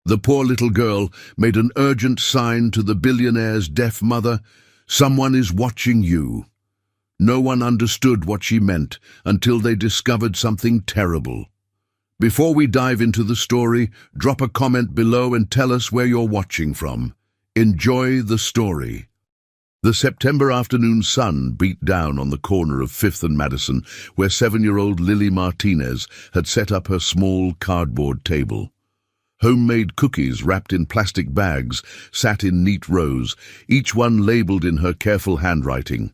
The poor little girl made an urgent sign to the billionaire's deaf mother. "Someone is watching you." No one understood what she meant until they discovered something terrible. Before we dive into the story, drop a comment below and tell us where you're watching from. Enjoy the story. The September afternoon sun beat down on the corner of 5th and Madison, where 7-year-old Lily Martinez had set up her small cardboard table. Homemade cookies wrapped in plastic bags sat in neat rows, each one labeled in her careful handwriting.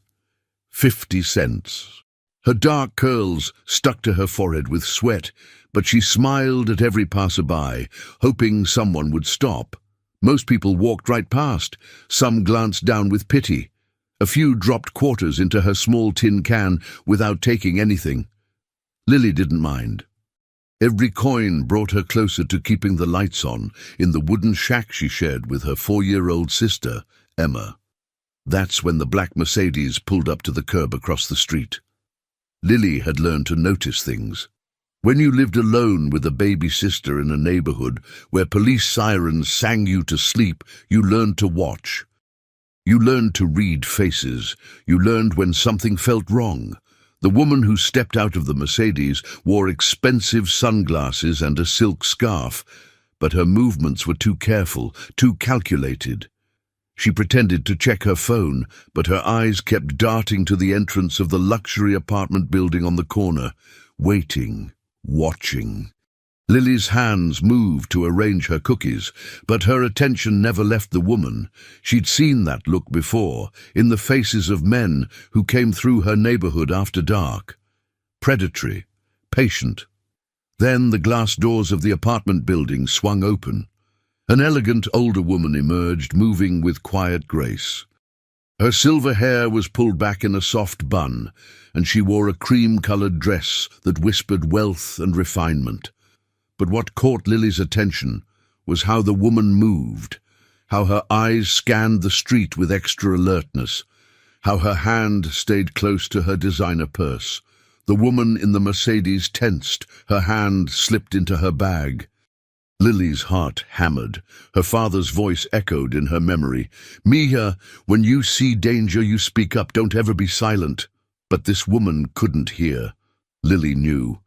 50 cents. Her dark curls stuck to her forehead with sweat, but she smiled at every passerby, hoping someone would stop. Most people walked right past. Some glanced down with pity. A few dropped quarters into her small tin can without taking anything. Lily didn't mind. Every coin brought her closer to keeping the lights on in the wooden shack she shared with her 4-year-old sister, Emma. That's when the black Mercedes pulled up to the curb across the street. Lily had learned to notice things. When you lived alone with a baby sister in a neighborhood where police sirens sang you to sleep, you learned to watch. You learned to read faces. You learned when something felt wrong. The woman who stepped out of the Mercedes wore expensive sunglasses and a silk scarf, but her movements were too careful, too calculated. She pretended to check her phone, but her eyes kept darting to the entrance of the luxury apartment building on the corner, waiting, watching. Lily's hands moved to arrange her cookies, but her attention never left the woman. She'd seen that look before, in the faces of men who came through her neighborhood after dark. Predatory, patient. Then the glass doors of the apartment building swung open. An elegant older woman emerged, moving with quiet grace. Her silver hair was pulled back in a soft bun, and she wore a cream-colored dress that whispered wealth and refinement. But what caught Lily's attention was how the woman moved, how her eyes scanned the street with extra alertness, how her hand stayed close to her designer purse. The woman in the Mercedes tensed, her hand slipped into her bag. Lily's heart hammered. Her father's voice echoed in her memory. "Mia, when you see danger, you speak up. Don't ever be silent." But this woman couldn't hear. Lily knew.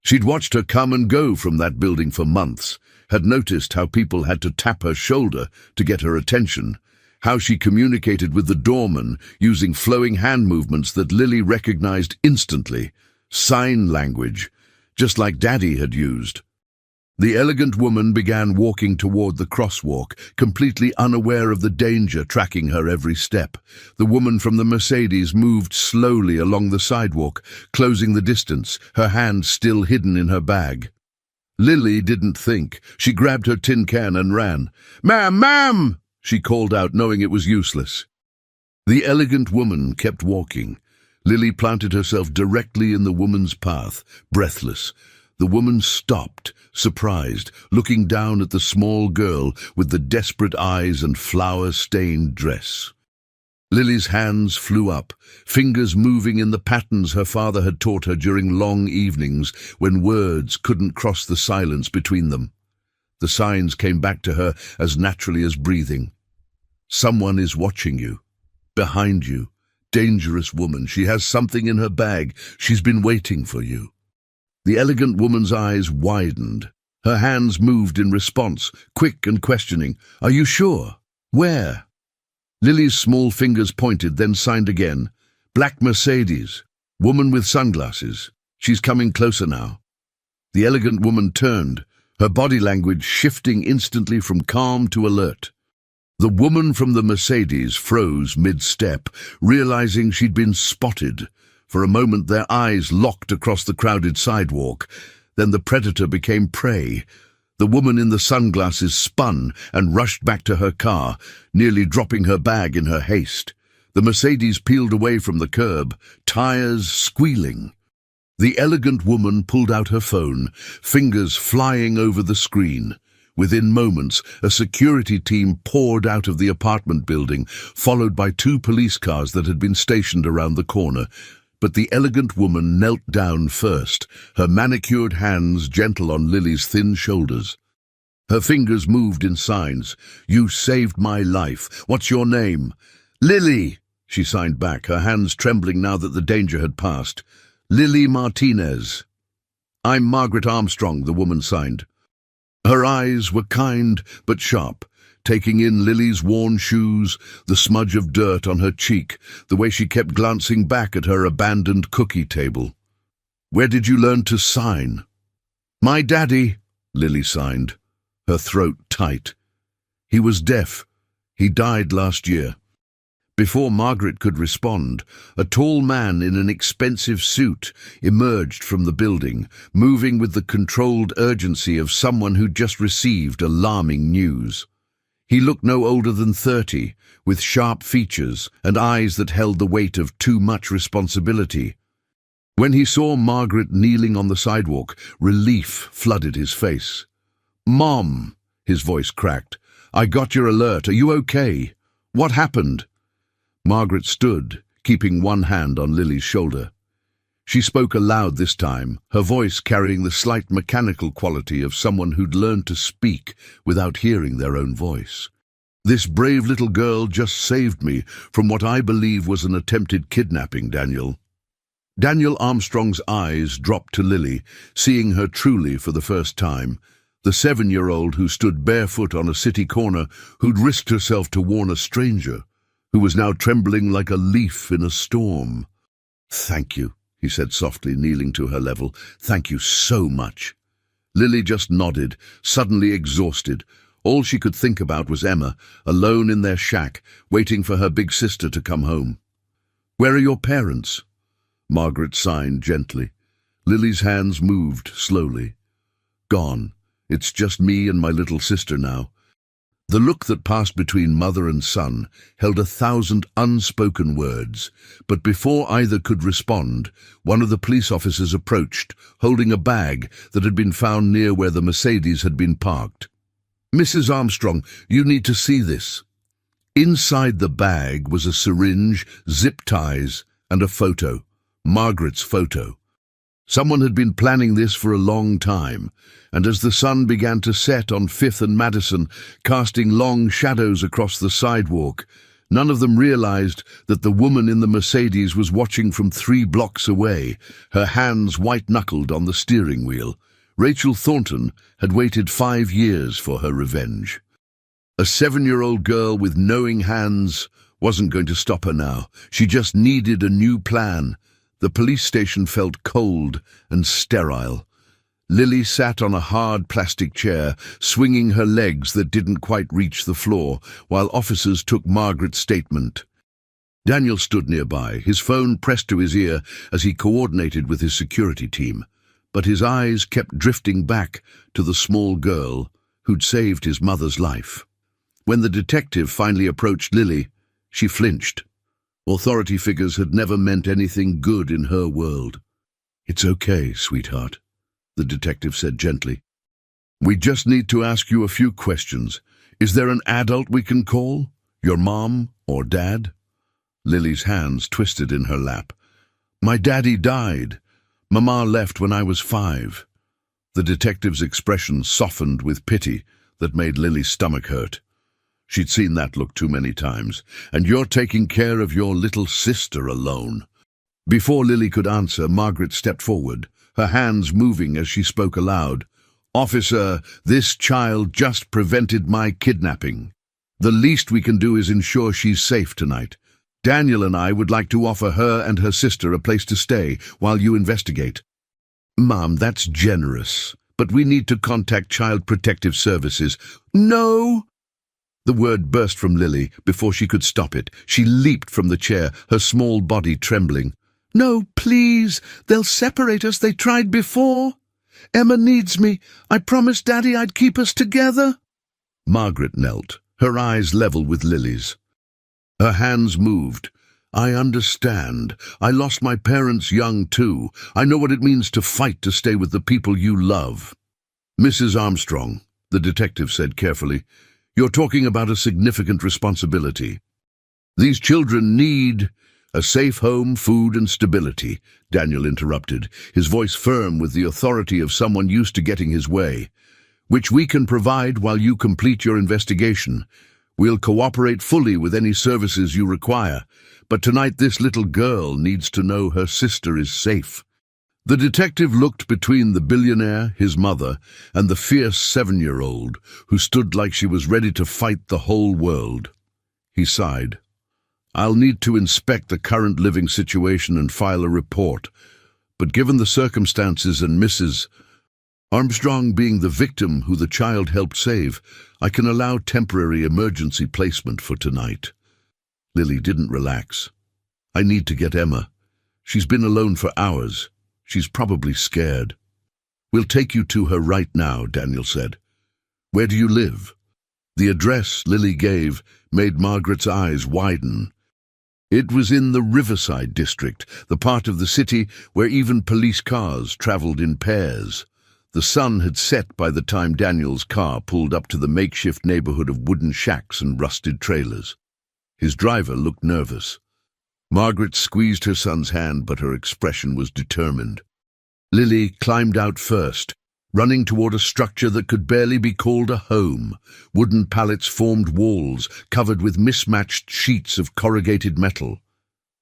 She'd watched her come and go from that building for months, had noticed how people had to tap her shoulder to get her attention, how she communicated with the doorman using flowing hand movements that Lily recognized instantly, sign language, just like Daddy had used. The elegant woman began walking toward the crosswalk, completely unaware of the danger tracking her every step. The woman from the Mercedes moved slowly along the sidewalk, closing the distance, her hand still hidden in her bag. Lily didn't think. She grabbed her tin can and ran. "Ma'am, ma'am!" she called out, knowing it was useless. The elegant woman kept walking. Lily planted herself directly in the woman's path, breathless. The woman stopped, surprised, looking down at the small girl with the desperate eyes and flower-stained dress. Lily's hands flew up, fingers moving in the patterns her father had taught her during long evenings when words couldn't cross the silence between them. The signs came back to her as naturally as breathing. "Someone is watching you. Behind you. Dangerous woman. She has something in her bag. She's been waiting for you." The elegant woman's eyes widened. Her hands moved in response, quick and questioning. "Are you sure? Where?" Lily's small fingers pointed, then signed again. "Black Mercedes. Woman with sunglasses. She's coming closer now." The elegant woman turned, her body language shifting instantly from calm to alert. The woman from the Mercedes froze mid-step, realizing she'd been spotted. For a moment their eyes locked across the crowded sidewalk. Then the predator became prey. The woman in the sunglasses spun and rushed back to her car, nearly dropping her bag in her haste. The Mercedes peeled away from the curb, tires squealing. The elegant woman pulled out her phone, fingers flying over the screen. Within moments, a security team poured out of the apartment building, followed by 2 police cars that had been stationed around the corner. But the elegant woman knelt down first, her manicured hands gentle on Lily's thin shoulders. Her fingers moved in signs. "You saved my life. What's your name?" "Lily," she signed back, her hands trembling now that the danger had passed. "Lily Martinez." "I'm Margaret Armstrong," the woman signed. Her eyes were kind but sharp, taking in Lily's worn shoes, the smudge of dirt on her cheek, the way she kept glancing back at her abandoned cookie table. "Where did you learn to sign?" "My daddy," Lily signed, her throat tight. "He was deaf. He died last year." Before Margaret could respond, a tall man in an expensive suit emerged from the building, moving with the controlled urgency of someone who'd just received alarming news. He looked no older than 30, with sharp features and eyes that held the weight of too much responsibility. When he saw Margaret kneeling on the sidewalk, relief flooded his face. "Mom," his voice cracked, "I got your alert. Are you okay? What happened?" Margaret stood, keeping one hand on Lily's shoulder. She spoke aloud this time, her voice carrying the slight mechanical quality of someone who'd learned to speak without hearing their own voice. "This brave little girl just saved me from what I believe was an attempted kidnapping, Daniel." Daniel Armstrong's eyes dropped to Lily, seeing her truly for the first time, the 7-year-old who stood barefoot on a city corner, who'd risked herself to warn a stranger, who was now trembling like a leaf in a storm. "Thank you," he said softly, kneeling to her level. "Thank you so much." Lily just nodded, suddenly exhausted. All she could think about was Emma, alone in their shack, waiting for her big sister to come home. "Where are your parents?" Margaret signed gently. Lily's hands moved slowly. "Gone. It's just me and my little sister now." The look that passed between mother and son held 1,000 unspoken words, but before either could respond, one of the police officers approached, holding a bag that had been found near where the Mercedes had been parked. "Mrs. Armstrong, you need to see this." Inside the bag was a syringe, zip ties, and a photo, Margaret's photo. Someone had been planning this for a long time, and as the sun began to set on 5th and Madison, casting long shadows across the sidewalk, none of them realized that the woman in the Mercedes was watching from 3 blocks away, her hands white-knuckled on the steering wheel. Rachel Thornton had waited 5 years for her revenge. A 7-year-old girl with knowing hands wasn't going to stop her now. She just needed a new plan. The police station felt cold and sterile. Lily sat on a hard plastic chair, swinging her legs that didn't quite reach the floor, while officers took Margaret's statement. Daniel stood nearby, his phone pressed to his ear as he coordinated with his security team, but his eyes kept drifting back to the small girl who'd saved his mother's life. When the detective finally approached Lily, she flinched. Authority figures had never meant anything good in her world. "It's okay, sweetheart," the detective said gently. "We just need to ask you a few questions. Is there an adult we can call? Your mom or dad?" Lily's hands twisted in her lap. "My daddy died. Mama left when I was 5. The detective's expression softened with pity that made Lily's stomach hurt. She'd seen that look too many times. "And you're taking care of your little sister alone." Before Lily could answer, Margaret stepped forward, her hands moving as she spoke aloud. "Officer, this child just prevented my kidnapping. The least we can do is ensure she's safe tonight. Daniel and I would like to offer her and her sister a place to stay while you investigate." "Mom, that's generous, but we need to contact Child Protective Services." "No!" The word burst from Lily before she could stop it. She leaped from the chair, her small body trembling. "No, please. They'll separate us. They tried before. Emma needs me. I promised Daddy I'd keep us together." Margaret knelt, her eyes level with Lily's. Her hands moved. "I understand. I lost my parents young too. I know what it means to fight to stay with the people you love." "Mrs. Armstrong," the detective said carefully, "you're talking about a significant responsibility. These children need a safe home, food, and stability," Daniel interrupted, his voice firm with the authority of someone used to getting his way. which we can provide while you complete your investigation. We'll cooperate fully with any services you require, but tonight this little girl needs to know her sister is safe." The detective looked between the billionaire, his mother, and the fierce 7-year-old, who stood like she was ready to fight the whole world. He sighed. "I'll need to inspect the current living situation and file a report, but given the circumstances and Mrs. Armstrong being the victim who the child helped save, I can allow temporary emergency placement for tonight." Lily didn't relax. "I need to get Emma. She's been alone for hours. She's probably scared." "We'll take you to her right now," Daniel said. "Where do you live?" The address Lily gave made Margaret's eyes widen. It was in the Riverside district, the part of the city where even police cars traveled in pairs. The sun had set by the time Daniel's car pulled up to the makeshift neighborhood of wooden shacks and rusted trailers. His driver looked nervous. Margaret squeezed her son's hand, but her expression was determined. Lily climbed out first, running toward a structure that could barely be called a home. Wooden pallets formed walls covered with mismatched sheets of corrugated metal.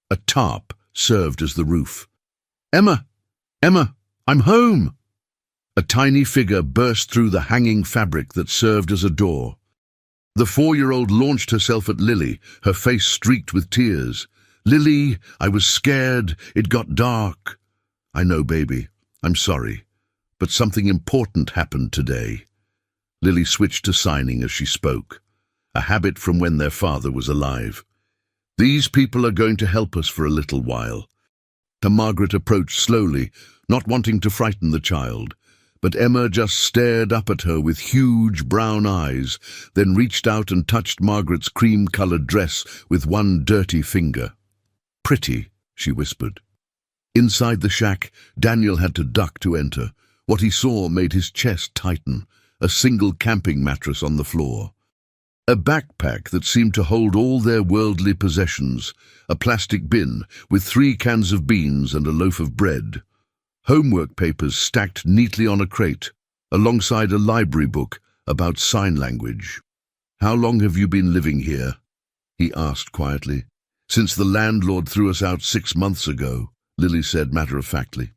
A tarp served as the roof. "Emma! Emma! I'm home!" A tiny figure burst through the hanging fabric that served as a door. The 4-year-old launched herself at Lily, her face streaked with tears. "Lily, I was scared. It got dark." "I know, baby. I'm sorry. But something important happened today." Lily switched to signing as she spoke, a habit from when their father was alive. "These people are going to help us for a little while." Margaret approached slowly, not wanting to frighten the child, but Emma just stared up at her with huge brown eyes, then reached out and touched Margaret's cream-colored dress with one dirty finger. "Pretty," she whispered. Inside the shack, Daniel had to duck to enter. What he saw made his chest tighten, a single camping mattress on the floor. A backpack that seemed to hold all their worldly possessions, a plastic bin with 3 cans of beans and a loaf of bread. Homework papers stacked neatly on a crate, alongside a library book about sign language. "How long have you been living here?" he asked quietly. "Since the landlord threw us out 6 months ago," Lily said matter-of-factly.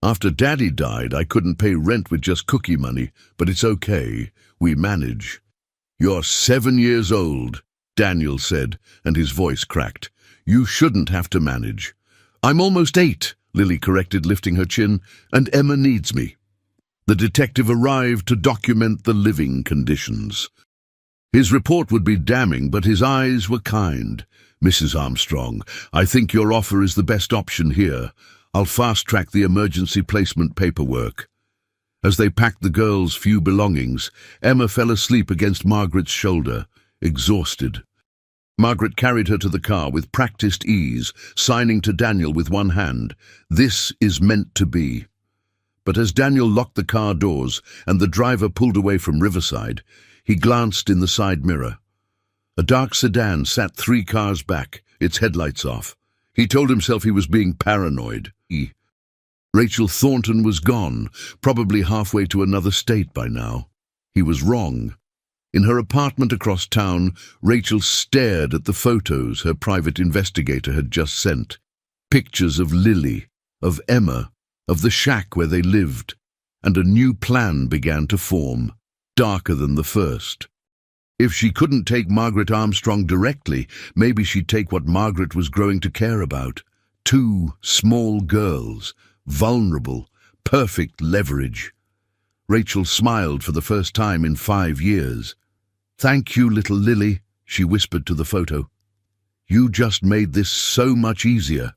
"After Daddy died, I couldn't pay rent with just cookie money, but it's okay. We manage." "You're 7 years old," Daniel said, and his voice cracked. "You shouldn't have to manage." "I'm almost 8, Lily corrected, lifting her chin, "and Emma needs me." The detective arrived to document the living conditions. His report would be damning, but his eyes were kind. "Mrs. Armstrong, I think your offer is the best option here. I'll fast-track the emergency placement paperwork." As they packed the girl's few belongings, Emma fell asleep against Margaret's shoulder, exhausted. Margaret carried her to the car with practiced ease, signing to Daniel with one hand. "This is meant to be." But as Daniel locked the car doors and the driver pulled away from Riverside, he glanced in the side mirror. A dark sedan sat 3 cars back, its headlights off. He told himself he was being paranoid. Rachel Thornton was gone, probably halfway to another state by now. He was wrong. In her apartment across town, Rachel stared at the photos her private investigator had just sent. Pictures of Lily, of Emma, of the shack where they lived, and a new plan began to form, darker than the first. If she couldn't take Margaret Armstrong directly, maybe she'd take what Margaret was growing to care about. 2 small girls, vulnerable, perfect leverage. Rachel smiled for the first time in 5 years. "Thank you, little Lily," she whispered to the photo. "You just made this so much easier."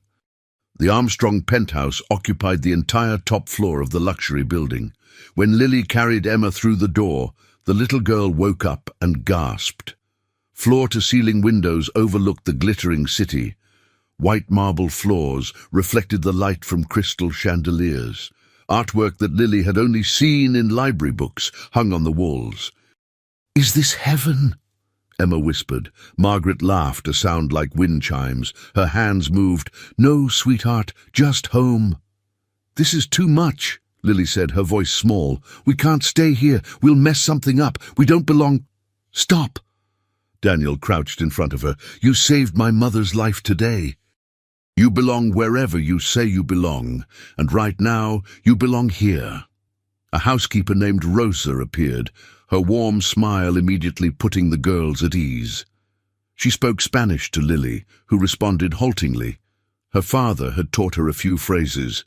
The Armstrong penthouse occupied the entire top floor of the luxury building. When Lily carried Emma through the door, the little girl woke up and gasped. Floor-to-ceiling windows overlooked the glittering city. White marble floors reflected the light from crystal chandeliers. Artwork that Lily had only seen in library books hung on the walls. "Is this heaven?" Emma whispered. Margaret laughed, a sound like wind chimes. Her hands moved. "No, sweetheart, just home." "This is too much," Lily said, her voice small. "We can't stay here. We'll mess something up. We don't belong—" "Stop!" Daniel crouched in front of her. "You saved my mother's life today. You belong wherever you say you belong, and right now you belong here." A housekeeper named Rosa appeared, her warm smile immediately putting the girls at ease. She spoke Spanish to Lily, who responded haltingly. Her father had taught her a few phrases.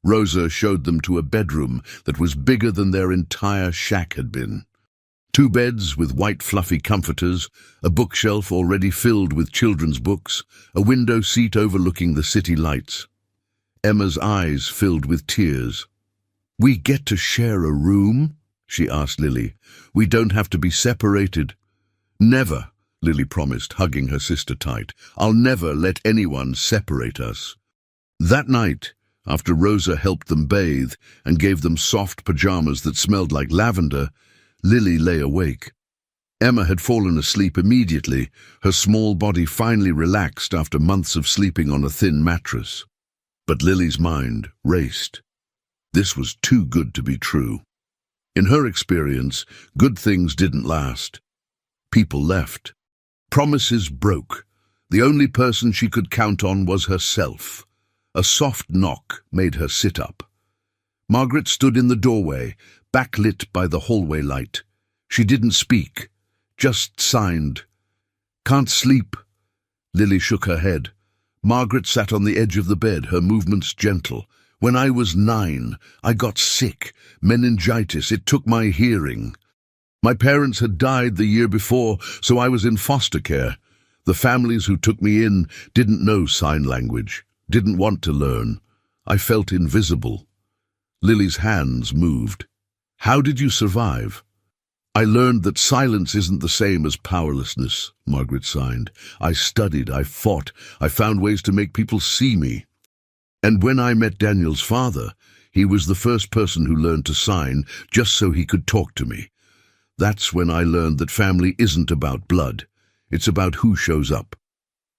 Rosa showed them to a bedroom that was bigger than their entire shack had been. 2 beds with white fluffy comforters, a bookshelf already filled with children's books, a window seat overlooking the city lights. Emma's eyes filled with tears. "We get to share a room?" she asked Lily. "We don't have to be separated." "Never," Lily promised, hugging her sister tight. "I'll never let anyone separate us." That night, after Rosa helped them bathe and gave them soft pajamas that smelled like lavender, Lily lay awake. Emma had fallen asleep immediately, her small body finally relaxed after months of sleeping on a thin mattress. But Lily's mind raced. This was too good to be true. In her experience, good things didn't last. People left. Promises broke. The only person she could count on was herself. A soft knock made her sit up. Margaret stood in the doorway, backlit by the hallway light. She didn't speak, just signed. "Can't sleep." Lily shook her head. Margaret sat on the edge of the bed, her movements gentle. "When I was 9, I got sick, meningitis. It took my hearing. My parents had died the year before, so I was in foster care. The families who took me in didn't know sign language, didn't want to learn. I felt invisible." Lily's hands moved. "How did you survive?" "I learned that silence isn't the same as powerlessness," Margaret signed. "I studied, I fought, I found ways to make people see me. And when I met Daniel's father, he was the first person who learned to sign just so he could talk to me. That's when I learned that family isn't about blood. It's about who shows up."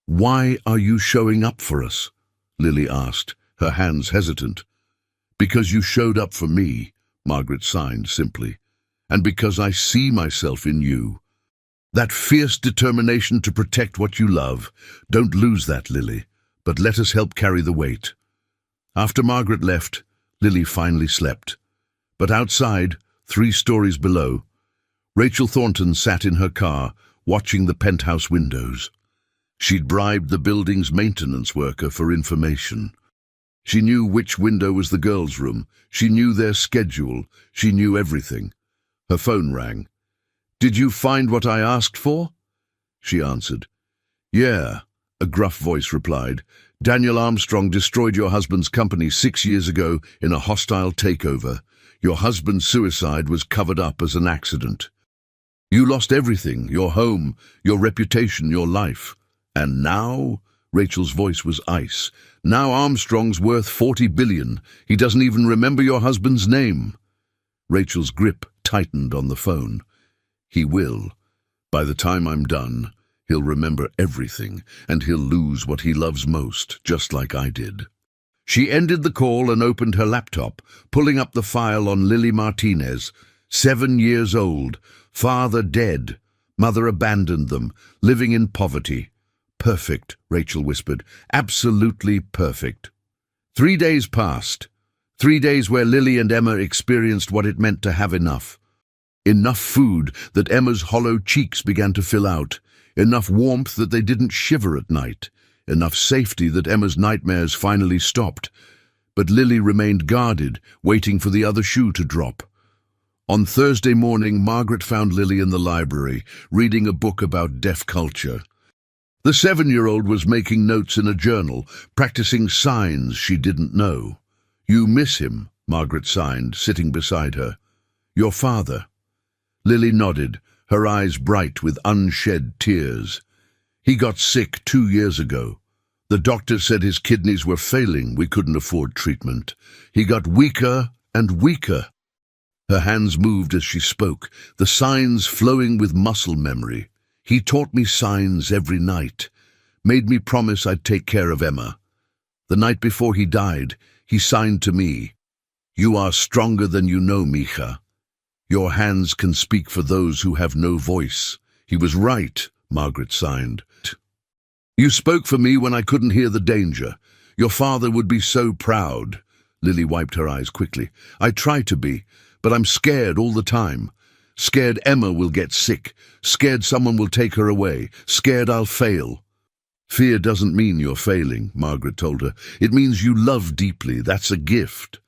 "Why are you showing up for us?" Lily asked, her hands hesitant. "Because you showed up for me," Margaret signed simply. "And because I see myself in you. That fierce determination to protect what you love. Don't lose that, Lily, but let us help carry the weight." After Margaret left, Lily finally slept. But outside, 3 stories below, Rachel Thornton sat in her car, watching the penthouse windows. She'd bribed the building's maintenance worker for information. She knew which window was the girls' room. She knew their schedule. She knew everything. Her phone rang. "Did you find what I asked for?" She answered. "Yeah," a gruff voice replied. "Daniel Armstrong destroyed your husband's company 6 years ago in a hostile takeover. Your husband's suicide was covered up as an accident. You lost everything, your home, your reputation, your life. And now," Rachel's voice was ice, "now Armstrong's worth 40 billion. He doesn't even remember your husband's name." Rachel's grip tightened on the phone. "He will. By the time I'm done, he'll remember everything, and he'll lose what he loves most, just like I did." She ended the call and opened her laptop, pulling up the file on Lily Martinez. 7 years old, father dead, mother abandoned them, living in poverty. "Perfect," Rachel whispered. "Absolutely perfect." 3 days passed. 3 days where Lily and Emma experienced what it meant to have enough. Enough food that Emma's hollow cheeks began to fill out. Enough warmth that they didn't shiver at night. Enough safety that Emma's nightmares finally stopped. But Lily remained guarded, waiting for the other shoe to drop. On Thursday morning, Margaret found Lily in the library, reading a book about deaf culture. The 7-year-old was making notes in a journal, practicing signs she didn't know. "You miss him," Margaret signed, sitting beside her. "Your father." Lily nodded, her eyes bright with unshed tears. "He got sick 2 years ago. The doctor said his kidneys were failing. We couldn't afford treatment. He got weaker and weaker." Her hands moved as she spoke, the signs flowing with muscle memory. "He taught me signs every night, made me promise I'd take care of Emma. The night before he died, he signed to me. You are stronger than you know, Mija. Your hands can speak for those who have no voice. He was right, Margaret signed. You spoke for me when I couldn't hear the danger. Your father would be so proud. Lily wiped her eyes quickly. I try to be, but I'm scared all the time. Scared Emma will get sick. Scared someone will take her away. Scared I'll fail. Fear doesn't mean you're failing, Margaret told her. It means you love deeply. That's a gift.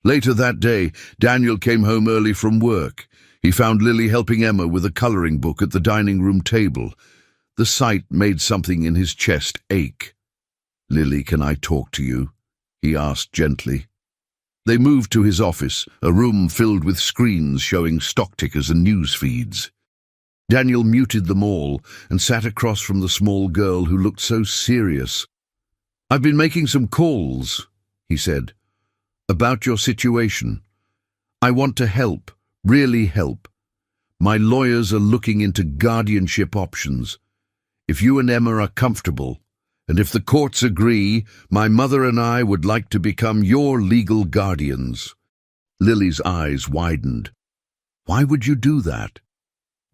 Later that day, Daniel came home early from work. He found Lily helping Emma with a coloring book at the dining room table. The sight made something in his chest ache. Lily, can I talk to you? He asked gently. They moved to his office, a room filled with screens showing stock tickers and news feeds. Daniel muted them all and sat across from the small girl who looked so serious. I've been making some calls, he said, about your situation. I want to help, really help. My lawyers are looking into guardianship options. If you and Emma are comfortable, and if the courts agree, my mother and I would like to become your legal guardians. Lily's eyes widened. Why would you do that?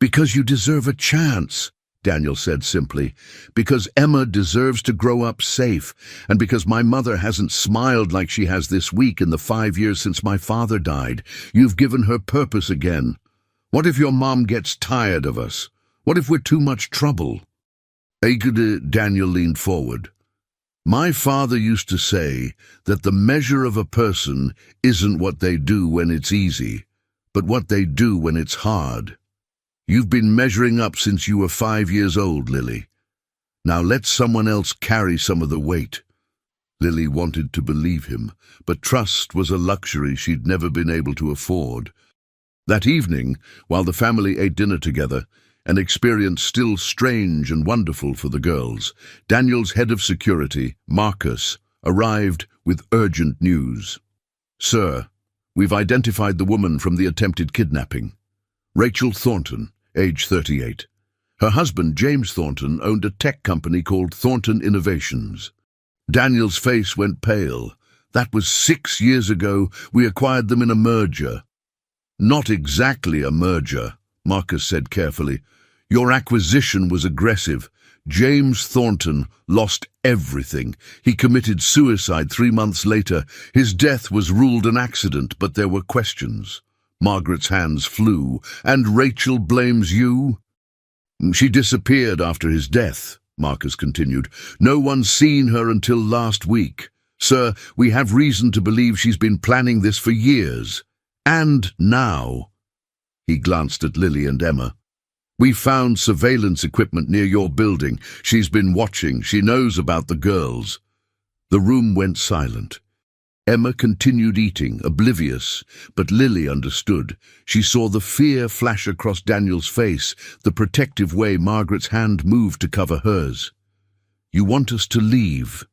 Because you deserve a chance, Daniel said simply. Because Emma deserves to grow up safe, and because my mother hasn't smiled like she has this week in the 5 years since my father died. You've given her purpose again. What if your mom gets tired of us? What if we're too much trouble? Daniel leaned forward. My father used to say that the measure of a person isn't what they do when it's easy, but what they do when it's hard. You've been measuring up since you were 5 years old, Lily. Now let someone else carry some of the weight. Lily wanted to believe him, but trust was a luxury she'd never been able to afford. That evening, while the family ate dinner together, an experience still strange and wonderful for the girls, Daniel's head of security, Marcus, arrived with urgent news. Sir, we've identified the woman from the attempted kidnapping. Rachel Thornton, age 38. Her husband, James Thornton, owned a tech company called Thornton Innovations. Daniel's face went pale. That was 6 years ago. We acquired them in a merger. Not exactly a merger, Marcus said carefully. Your acquisition was aggressive. James Thornton lost everything. He committed suicide 3 months later. His death was ruled an accident, but there were questions. Margaret's hands flew. And Rachel blames you? She disappeared after his death, Marcus continued. No one's seen her until last week. Sir, we have reason to believe she's been planning this for years. And now. He glanced at Lily and Emma. We found surveillance equipment near your building. She's been watching. She knows about the girls. The room went silent. Emma continued eating, oblivious, but Lily understood. She saw the fear flash across Daniel's face, the protective way Margaret's hand moved to cover hers. You want us to leave,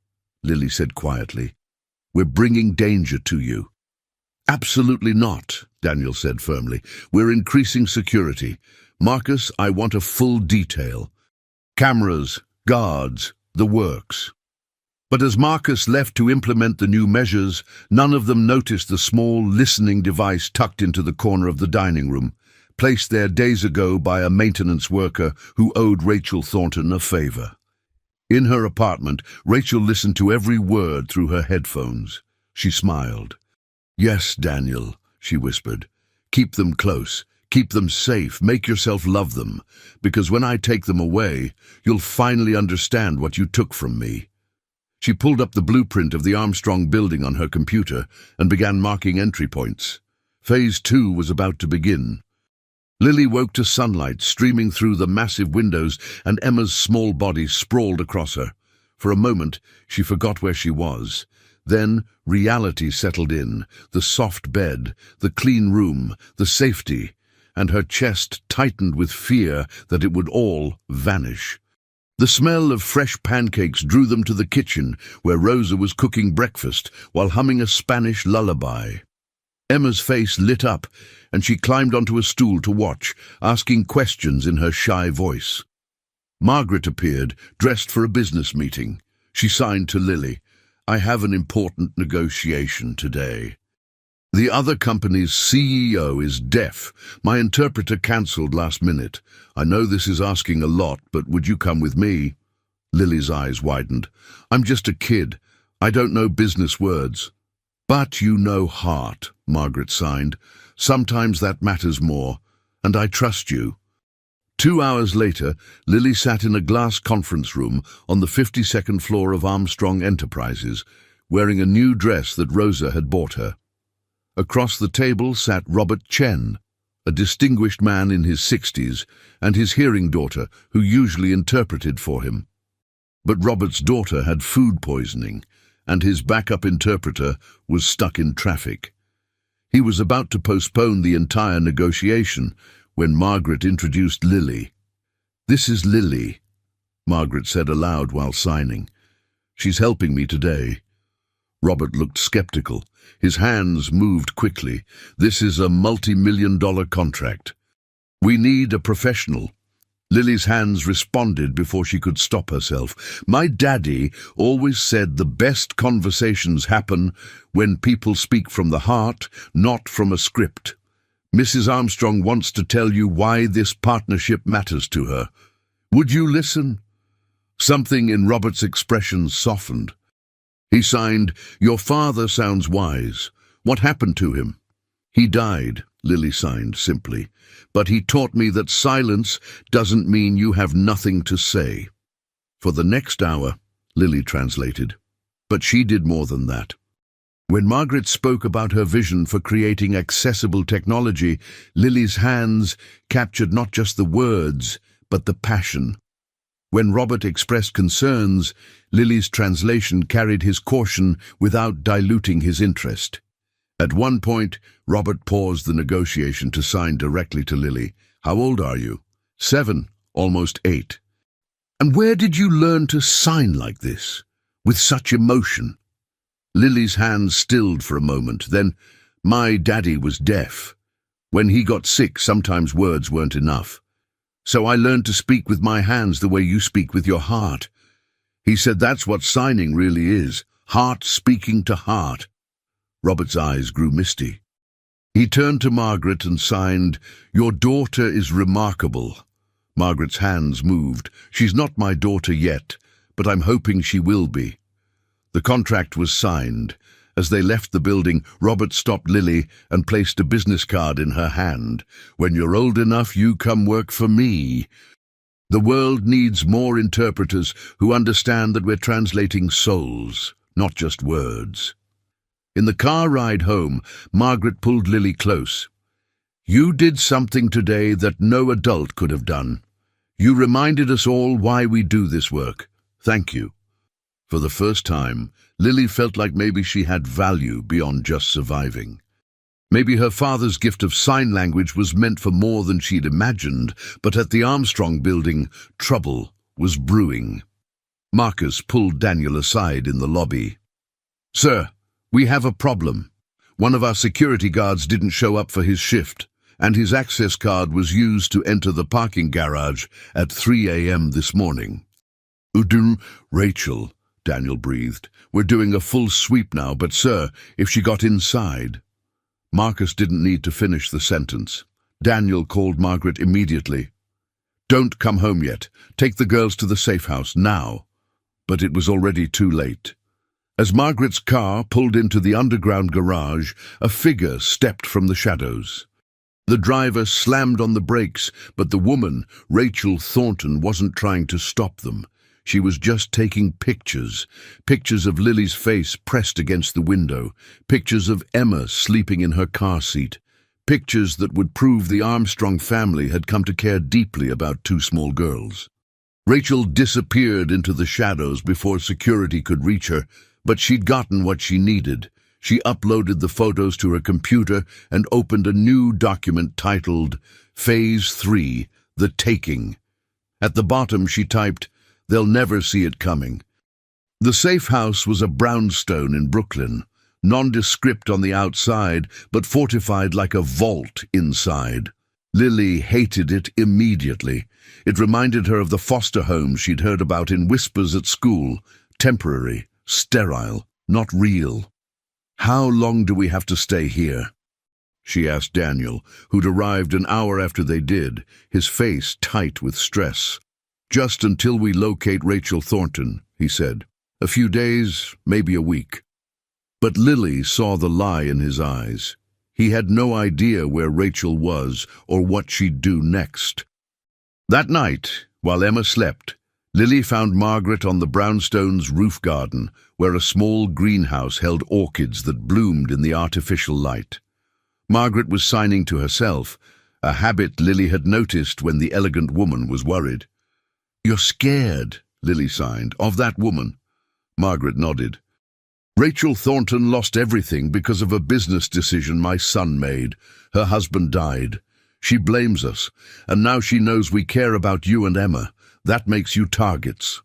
Lily said quietly. We're bringing danger to you. Absolutely not, Daniel said firmly. We're increasing security. Marcus, I want a full detail. Cameras, guards, the works. But as Marcus left to implement the new measures, none of them noticed the small listening device tucked into the corner of the dining room, placed there days ago by a maintenance worker who owed Rachel Thornton a favor. In her apartment, Rachel listened to every word through her headphones. She smiled. Yes, Daniel, she whispered. Keep them close. Keep them safe. Make yourself love them. Because when I take them away, you'll finally understand what you took from me. She pulled up the blueprint of the Armstrong building on her computer and began marking entry points. Phase 2 was about to begin. Lily woke to sunlight streaming through the massive windows, and Emma's small body sprawled across her. For a moment, she forgot where she was. Then reality settled in, the soft bed, the clean room, the safety, and her chest tightened with fear that it would all vanish. The smell of fresh pancakes drew them to the kitchen, where Rosa was cooking breakfast while humming a Spanish lullaby. Emma's face lit up, and she climbed onto a stool to watch, asking questions in her shy voice. Margaret appeared, dressed for a business meeting. She signed to Lily, I have an important negotiation today. The other company's CEO is deaf. My interpreter cancelled last minute. I know this is asking a lot, but would you come with me? Lily's eyes widened. I'm just a kid. I don't know business words. But you know heart, Margaret signed. Sometimes that matters more, and I trust you. 2 hours later, Lily sat in a glass conference room on the 52nd floor of Armstrong Enterprises, wearing a new dress that Rosa had bought her. Across the table sat Robert Chen, a distinguished man in his 60s, and his hearing daughter, who usually interpreted for him. But Robert's daughter had food poisoning, and his backup interpreter was stuck in traffic. He was about to postpone the entire negotiation when Margaret introduced Lily. "This is Lily," Margaret said aloud while signing. "She's helping me today." Robert looked skeptical. His hands moved quickly. "This is a multi-million-dollar contract. We need a professional." Lily's hands responded before she could stop herself. "My daddy always said the best conversations happen when people speak from the heart, not from a script. Mrs. Armstrong wants to tell you why this partnership matters to her. Would you listen?" Something in Robert's expression softened. He signed, "Your father sounds wise. What happened to him?" "He died," Lily signed simply. "But he taught me that silence doesn't mean you have nothing to say." For the next hour, Lily translated. But she did more than that. When Margaret spoke about her vision for creating accessible technology, Lily's hands captured not just the words, but the passion. When Robert expressed concerns, Lily's translation carried his caution without diluting his interest. At one point, Robert paused the negotiation to sign directly to Lily. "How old are you?" 7, almost 8. "And where did you learn to sign like this, with such emotion?" Lily's hands stilled for a moment. Then, "My daddy was deaf. When he got sick, sometimes words weren't enough. So I learned to speak with my hands the way you speak with your heart. He said that's what signing really is, heart speaking to heart." Robert's eyes grew misty. He turned to Margaret and signed, "Your daughter is remarkable." Margaret's hands moved. "She's not my daughter yet, but I'm hoping she will be." The contract was signed. As they left the building, Robert stopped Lily and placed a business card in her hand. "When you're old enough, you come work for me. The world needs more interpreters who understand that we're translating souls, not just words." In the car ride home, Margaret pulled Lily close. "You did something today that no adult could have done. You reminded us all why we do this work. Thank you." For the first time, Lily felt like maybe she had value beyond just surviving. Maybe her father's gift of sign language was meant for more than she'd imagined, but at the Armstrong building, trouble was brewing. Marcus pulled Daniel aside in the lobby. "Sir, we have a problem. One of our security guards didn't show up for his shift, and his access card was used to enter the parking garage at 3 a.m. this morning." "Rachel," Daniel breathed. "We're doing a full sweep now, but sir, if she got inside—" Marcus didn't need to finish the sentence. Daniel called Margaret immediately. "Don't come home yet. Take the girls to the safe house, now." But it was already too late. As Margaret's car pulled into the underground garage, a figure stepped from the shadows. The driver slammed on the brakes, but the woman, Rachel Thornton, wasn't trying to stop them. She was just taking pictures. Pictures of Lily's face pressed against the window. Pictures of Emma sleeping in her car seat. Pictures that would prove the Armstrong family had come to care deeply about 2 small girls. Rachel disappeared into the shadows before security could reach her, but she'd gotten what she needed. She uploaded the photos to her computer and opened a new document titled Phase 3, The Taking. At the bottom she typed, "They'll never see it coming." The safe house was a brownstone in Brooklyn, nondescript on the outside, but fortified like a vault inside. Lily hated it immediately. It reminded her of the foster homes she'd heard about in whispers at school. Temporary, sterile, not real. "How long do we have to stay here?" she asked Daniel, who'd arrived an hour after they did, his face tight with stress. "Just until we locate Rachel Thornton," he said. "A few days, maybe a week." But Lily saw the lie in his eyes. He had no idea where Rachel was or what she'd do next. That night, while Emma slept, Lily found Margaret on the brownstone's roof garden, where a small greenhouse held orchids that bloomed in the artificial light. Margaret was signing to herself, a habit Lily had noticed when the elegant woman was worried. "You're scared," Lily signed, "of that woman." Margaret nodded. "Rachel Thornton lost everything because of a business decision my son made. Her husband died. She blames us, and now she knows we care about you and Emma. That makes you targets."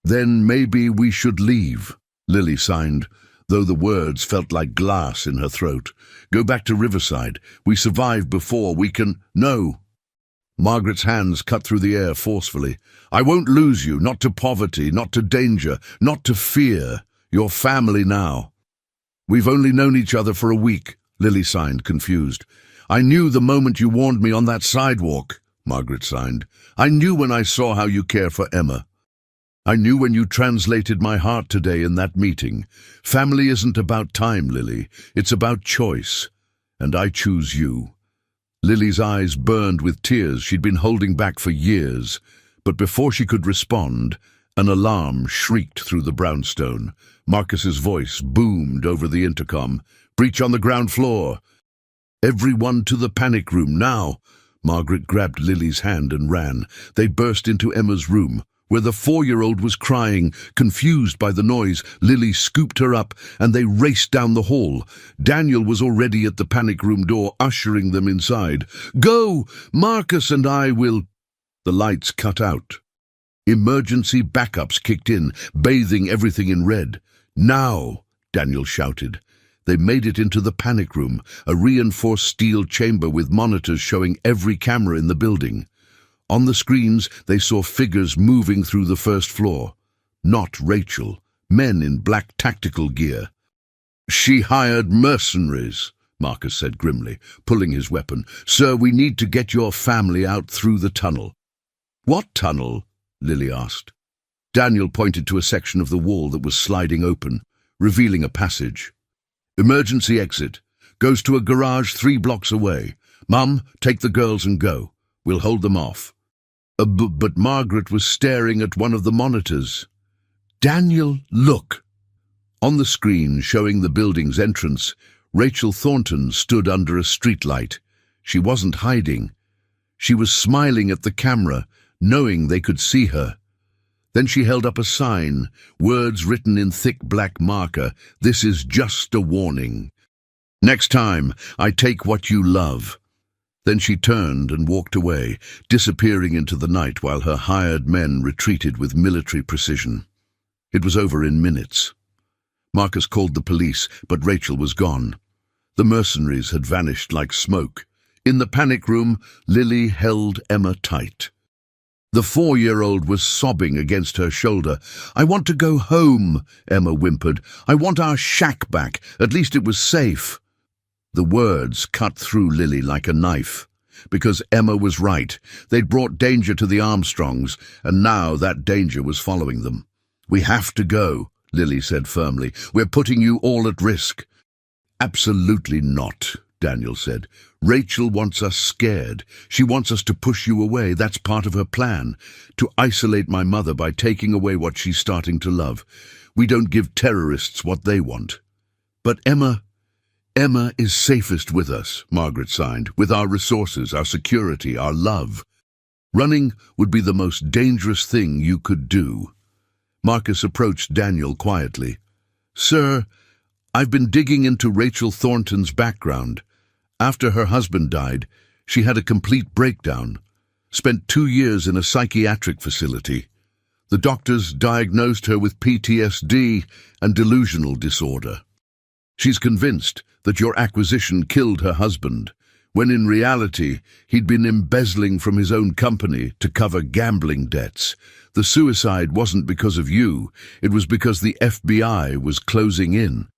"Then maybe we should leave," Lily signed, though the words felt like glass in her throat. "Go back to Riverside. We survived before. We can—" "No." Margaret's hands cut through the air forcefully. "I won't lose you, not to poverty, not to danger, not to fear. You're family now." "We've only known each other for a week," Lily signed, confused. "I knew the moment you warned me on that sidewalk," Margaret signed. "I knew when I saw how you care for Emma. I knew when you translated my heart today in that meeting. Family isn't about time, Lily. It's about choice. And I choose you." Lily's eyes burned with tears she'd been holding back for years. But before she could respond, an alarm shrieked through the brownstone. Marcus's voice boomed over the intercom. "Breach on the ground floor. Everyone to the panic room, now." Margaret grabbed Lily's hand and ran. They burst into Emma's room, where the 4-year-old was crying, confused by the noise. Lily scooped her up, and they raced down the hall. Daniel was already at the panic room door, ushering them inside. "Go! Marcus and I will—" The lights cut out. Emergency backups kicked in, bathing everything in red. "Now!" Daniel shouted. They made it into the panic room, a reinforced steel chamber with monitors showing every camera in the building. On the screens, they saw figures moving through the first floor. Not Rachel, men in black tactical gear. "She hired mercenaries," Marcus said grimly, pulling his weapon. "Sir, we need to get your family out through the tunnel." "What tunnel?" Lily asked. Daniel pointed to a section of the wall that was sliding open, revealing a passage. "Emergency exit. Goes to a garage 3 blocks away. Mum, take the girls and go. We'll hold them off." But Margaret was staring at one of the monitors. "Daniel, look!" On the screen showing the building's entrance, Rachel Thornton stood under a streetlight. She wasn't hiding. She was smiling at the camera, knowing they could see her. Then she held up a sign, words written in thick black marker. "This is just a warning. Next time, I take what you love." Then she turned and walked away, disappearing into the night while her hired men retreated with military precision. It was over in minutes. Marcus called the police, but Rachel was gone. The mercenaries had vanished like smoke. In the panic room, Lily held Emma tight. The 4-year-old was sobbing against her shoulder. "I want to go home," Emma whimpered. "I want our shack back. At least it was safe." The words cut through Lily like a knife. Because Emma was right. They'd brought danger to the Armstrongs, and now that danger was following them. "We have to go," Lily said firmly. "We're putting you all at risk." "Absolutely not," Daniel said. "Rachel wants us scared. She wants us to push you away. That's part of her plan. To isolate my mother by taking away what she's starting to love. We don't give terrorists what they want." "But Emma is safest with us," Margaret signed, "with our resources, our security, our love. Running would be the most dangerous thing you could do." Marcus approached Daniel quietly. "Sir, I've been digging into Rachel Thornton's background. After her husband died, she had a complete breakdown. Spent 2 years in a psychiatric facility. The doctors diagnosed her with PTSD and delusional disorder. She's convinced that your acquisition killed her husband, when in reality he'd been embezzling from his own company to cover gambling debts. The suicide wasn't because of you, it was because the FBI was closing in."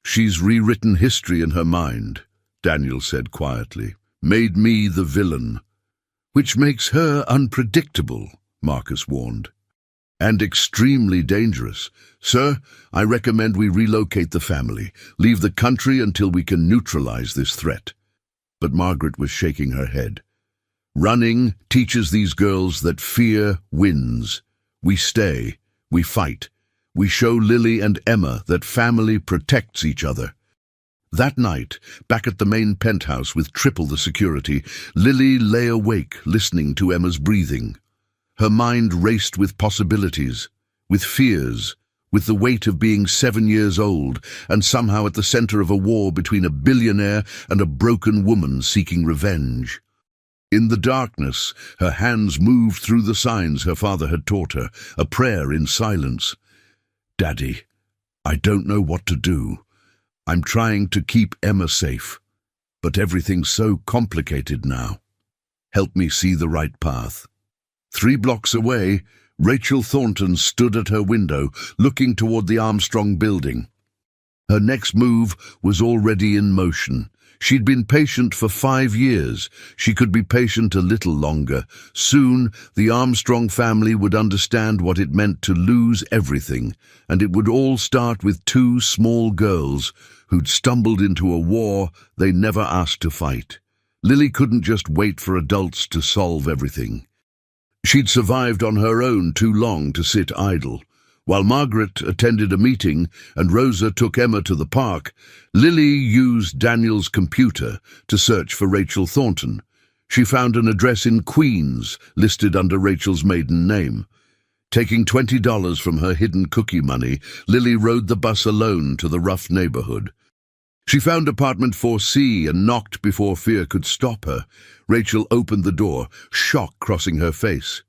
She's rewritten history in her mind, Daniel said quietly. Made me the villain. Which makes her unpredictable, Marcus warned. And extremely dangerous. Sir, I recommend we relocate the family, leave the country until we can neutralize this threat. But Margaret was shaking her head. Running teaches these girls that fear wins. We stay, we fight. We show Lily and Emma that family protects each other. That night, back at the main penthouse with triple the security, Lily lay awake listening to Emma's breathing. Her mind raced with possibilities, with fears, with the weight of being 7 years old and somehow at the center of a war between a billionaire and a broken woman seeking revenge. In the darkness, her hands moved through the signs her father had taught her, a prayer in silence. Daddy, I don't know what to do. I'm trying to keep Emma safe, but everything's so complicated now. Help me see the right path. 3 blocks away, Rachel Thornton stood at her window, looking toward the Armstrong building. Her next move was already in motion. She'd been patient for 5 years. She could be patient a little longer. Soon, the Armstrong family would understand what it meant to lose everything, and it would all start with 2 small girls who'd stumbled into a war they never asked to fight. Lily couldn't just wait for adults to solve everything. She'd survived on her own too long to sit idle. While Margaret attended a meeting and Rosa took Emma to the park, Lily used Daniel's computer to search for Rachel Thornton. She found an address in Queens listed under Rachel's maiden name. Taking $20 from her hidden cookie money, Lily rode the bus alone to the rough neighborhood. She found apartment 4C and knocked before fear could stop her. Rachel opened the door, shock crossing her face.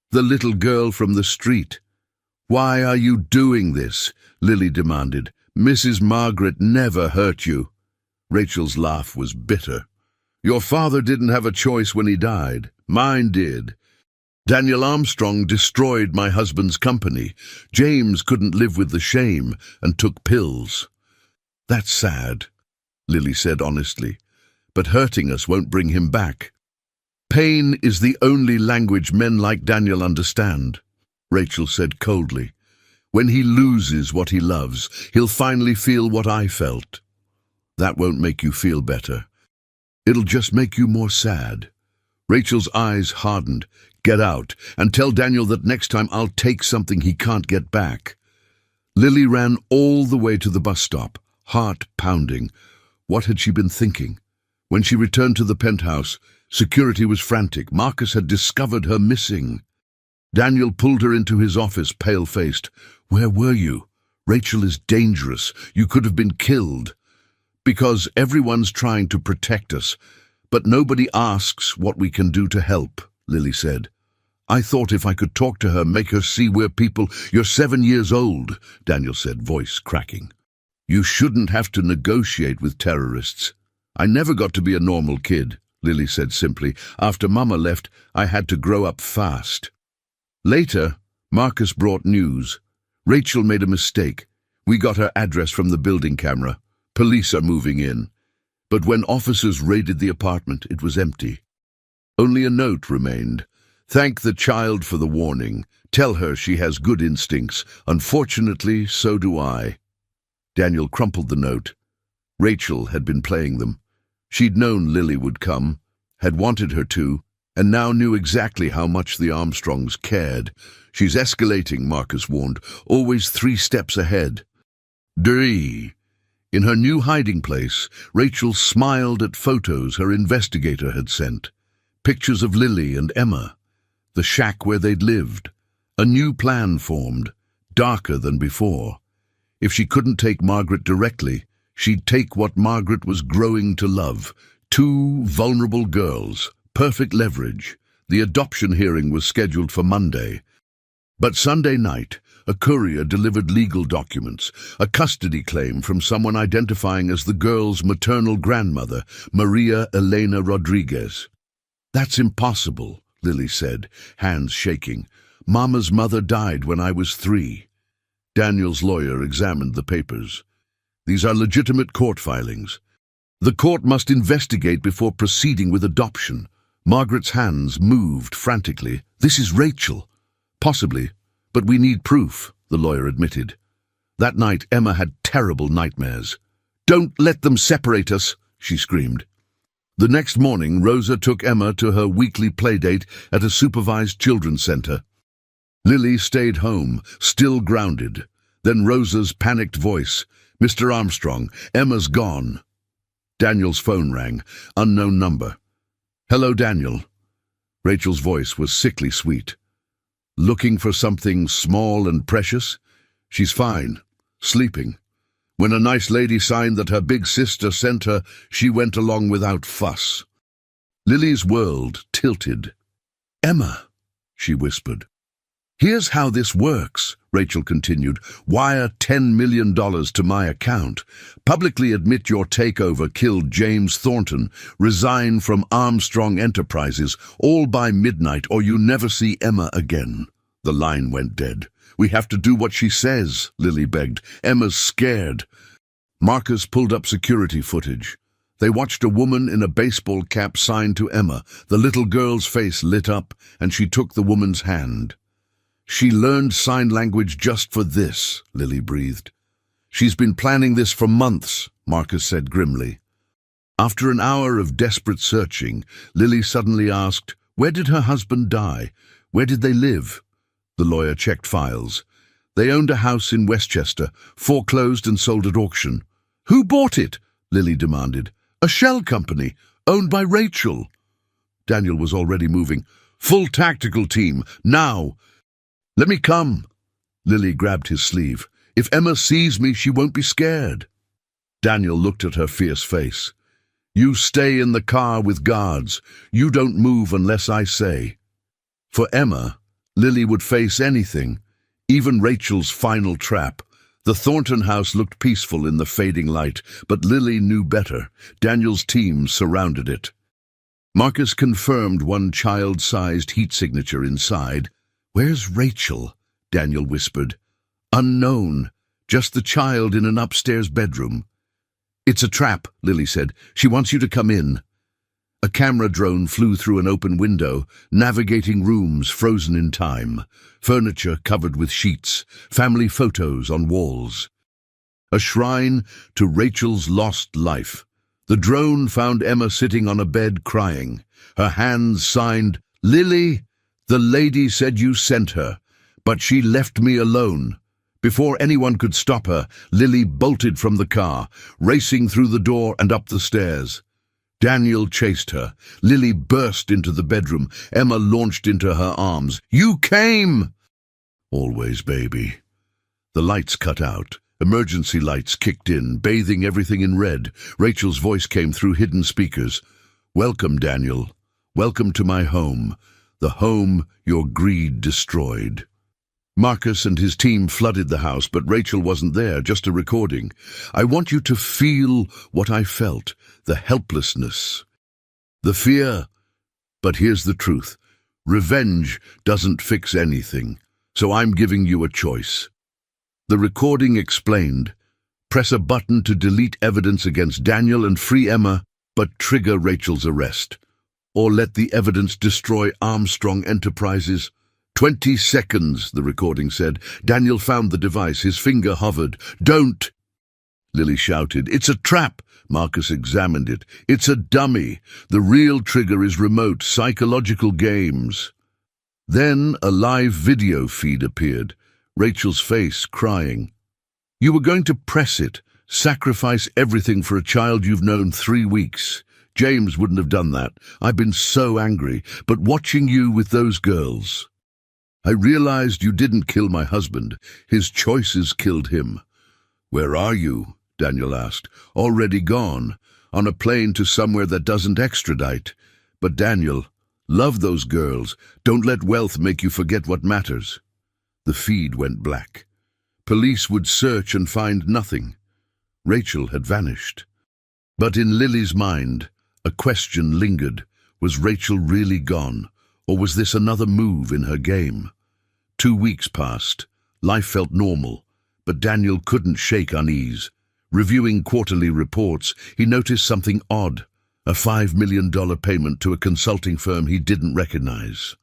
The little girl from the street. "Why are you doing this?" Lily demanded. "Mrs. Margaret never hurt you." Rachel's laugh was bitter. "Your father didn't have a choice when he died. Mine did. Daniel Armstrong destroyed my husband's company. James couldn't live with the shame and took pills." "That's sad," Lily said honestly, "but hurting us won't bring him back. Pain is the only language men like Daniel understand," Rachel said coldly. "When he loses what he loves, he'll finally feel what I felt. That won't make you feel better. It'll just make you more sad." Rachel's eyes hardened. "Get out, and tell Daniel that next time I'll take something he can't get back." Lily ran all the way to the bus stop, heart pounding. What had she been thinking? When she returned to the penthouse, security was frantic. Marcus had discovered her missing. Daniel pulled her into his office, pale-faced. "Where were you? Rachel is dangerous. You could have been killed." "Because everyone's trying to protect us, but nobody asks what we can do to help," Lily said. "I thought if I could talk to her, make her see we're people." "You're 7 years old," Daniel said, voice cracking. "You shouldn't have to negotiate with terrorists." "I never got to be a normal kid," Lily said simply. "After Mama left, I had to grow up fast." Later, Marcus brought news. "Rachel made a mistake. We got her address from the building camera. Police are moving in." But when officers raided the apartment, it was empty. Only a note remained. "Thank the child for the warning. Tell her she has good instincts. Unfortunately, so do I." Daniel crumpled the note. Rachel had been playing them. She'd known Lily would come, had wanted her to, and now knew exactly how much the Armstrongs cared. "She's escalating," Marcus warned, "always 3 steps ahead." In her new hiding place, Rachel smiled at photos her investigator had sent. Pictures of Lily and Emma, the shack where they'd lived. A new plan formed, darker than before. If she couldn't take Margaret directly, she'd take what Margaret was growing to love. 2 vulnerable girls, perfect leverage. The adoption hearing was scheduled for Monday. But Sunday night, a courier delivered legal documents, a custody claim from someone identifying as the girl's maternal grandmother, Maria Elena Rodriguez. "That's impossible," Lily said, hands shaking. "Mama's mother died when I was 3. Daniel's lawyer examined the papers. These are legitimate court filings. The court must investigate before proceeding with adoption. Margaret's hands moved frantically. This is Rachel. Possibly, but we need proof, the lawyer admitted. That night, Emma had terrible nightmares. Don't let them separate us, she screamed. The next morning, Rosa took Emma to her weekly playdate at a supervised children's center. Lily stayed home, still grounded. Then Rosa's panicked voice. Mr. Armstrong, Emma's gone. Daniel's phone rang. Unknown number. Hello, Daniel. Rachel's voice was sickly sweet. Looking for something small and precious? She's fine. Sleeping. When a nice lady signed that her big sister sent her, she went along without fuss. Lily's world tilted. Emma, she whispered. Here's how this works, Rachel continued. Wire $10 million to my account. Publicly admit your takeover killed James Thornton. Resign from Armstrong Enterprises, all by midnight, or you never see Emma again. The line went dead. We have to do what she says, Lily begged. Emma's scared. Marcus pulled up security footage. They watched a woman in a baseball cap sign to Emma. The little girl's face lit up, and she took the woman's hand. She learned sign language just for this, Lily breathed. She's been planning this for months, Marcus said grimly. After an hour of desperate searching, Lily suddenly asked, where did her husband die? Where did they live? The lawyer checked files. They owned a house in Westchester, foreclosed and sold at auction. Who bought it? Lily demanded. A shell company, owned by Rachel. Daniel was already moving. Full tactical team, now. Let me come. Lily grabbed his sleeve. If Emma sees me, she won't be scared. Daniel looked at her fierce face. You stay in the car with guards. You don't move unless I say. For Emma, Lily would face anything, even Rachel's final trap. The Thornton house looked peaceful in the fading light, but Lily knew better. Daniel's team surrounded it. Marcus confirmed one child-sized heat signature inside. Where's Rachel? Daniel whispered. Unknown. Just the child in an upstairs bedroom. It's a trap, Lily said. She wants you to come in. A camera drone flew through an open window, navigating rooms frozen in time, furniture covered with sheets, family photos on walls. A shrine to Rachel's lost life. The drone found Emma sitting on a bed crying, her hands signed, Lily, the lady said you sent her, but she left me alone. Before anyone could stop her, Lily bolted from the car, racing through the door and up the stairs. Daniel chased her. Lily burst into the bedroom. Emma launched into her arms. You came! Always, baby. The lights cut out. Emergency lights kicked in, bathing everything in red. Rachel's voice came through hidden speakers. Welcome, Daniel. Welcome to my home. The home your greed destroyed. Marcus and his team flooded the house, but Rachel wasn't there, just a recording. I want you to feel what I felt, the helplessness, the fear. But here's the truth. Revenge doesn't fix anything, so I'm giving you a choice. The recording explained, press a button to delete evidence against Daniel and free Emma, but trigger Rachel's arrest. Or let the evidence destroy Armstrong Enterprises. 20 seconds, the recording said. Daniel found the device. His finger hovered. Don't! Lily shouted. It's a trap. Marcus examined it. It's a dummy. The real trigger is remote, psychological games. Then a live video feed appeared. Rachel's face crying. You were going to press it, sacrifice everything for a child you've known 3 weeks. James wouldn't have done that. I've been so angry, but watching you with those girls. I realized you didn't kill my husband. His choices killed him. Where are you? Daniel asked. Already gone, on a plane to somewhere that doesn't extradite. But Daniel, love those girls. Don't let wealth make you forget what matters. The feed went black. Police would search and find nothing. Rachel had vanished. But in Lily's mind, a question lingered. Was Rachel really gone? Or was this another move in her game? 2 weeks passed. Life felt normal, but Daniel couldn't shake unease. Reviewing quarterly reports, he noticed something odd, a $5 million payment to a consulting firm he didn't recognize.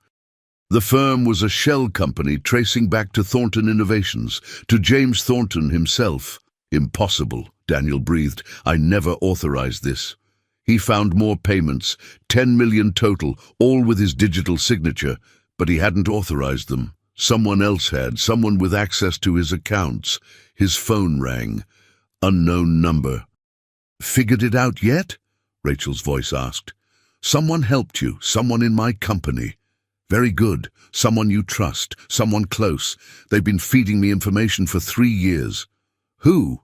The firm was a shell company tracing back to Thornton Innovations, to James Thornton himself. Impossible, Daniel breathed. I never authorized this. He found more payments, 10 million total, all with his digital signature, but he hadn't authorized them. Someone else had, someone with access to his accounts. His phone rang. Unknown number. Figured it out yet? Rachel's voice asked. Someone helped you, someone in my company. Very good. Someone you trust, someone close. They've been feeding me information for 3 years. Who?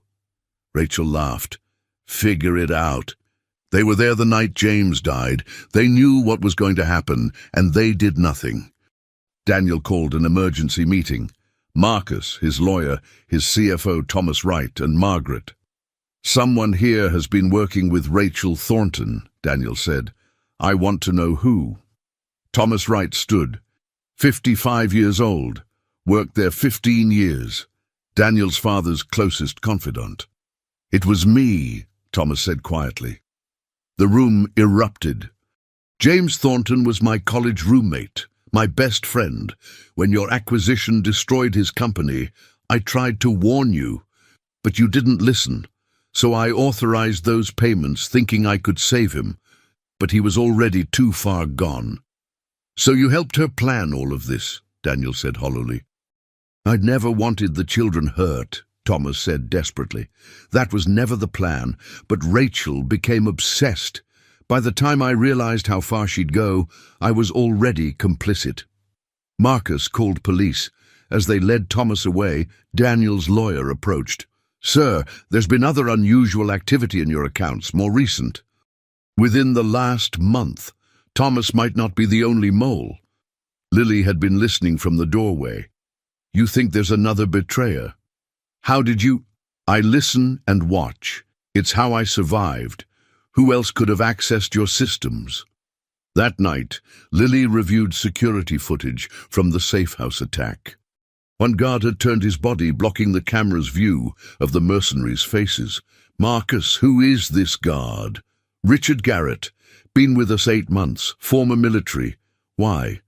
Rachel laughed. Figure it out. They were there the night James died. They knew what was going to happen, and they did nothing. Daniel called an emergency meeting. Marcus, his lawyer, his CFO Thomas Wright, and Margaret. Someone here has been working with Rachel Thornton, Daniel said. I want to know who. Thomas Wright stood, 55 years old, worked there 15 years, Daniel's father's closest confidant. It was me, Thomas said quietly. The room erupted. James Thornton was my college roommate, my best friend. When your acquisition destroyed his company, I tried to warn you, but you didn't listen. So I authorized those payments thinking I could save him, but he was already too far gone. So you helped her plan all of this, Daniel said hollowly. I'd never wanted the children hurt, Thomas said desperately. That was never the plan, but Rachel became obsessed. By the time I realized how far she'd go, I was already complicit. Marcus called police. As they led Thomas away, Daniel's lawyer approached. Sir, there's been other unusual activity in your accounts, more recent. Within the last month, Thomas might not be the only mole. Lily had been listening from the doorway. You think there's another betrayer? How did you? I listen and watch. It's how I survived. Who else could have accessed your systems? That night, Lily reviewed security footage from the safe house attack. One guard had turned his body, blocking the camera's view of the mercenaries' faces. Marcus, who is this guard? Richard Garrett. Been with us 8 months, former military. Why?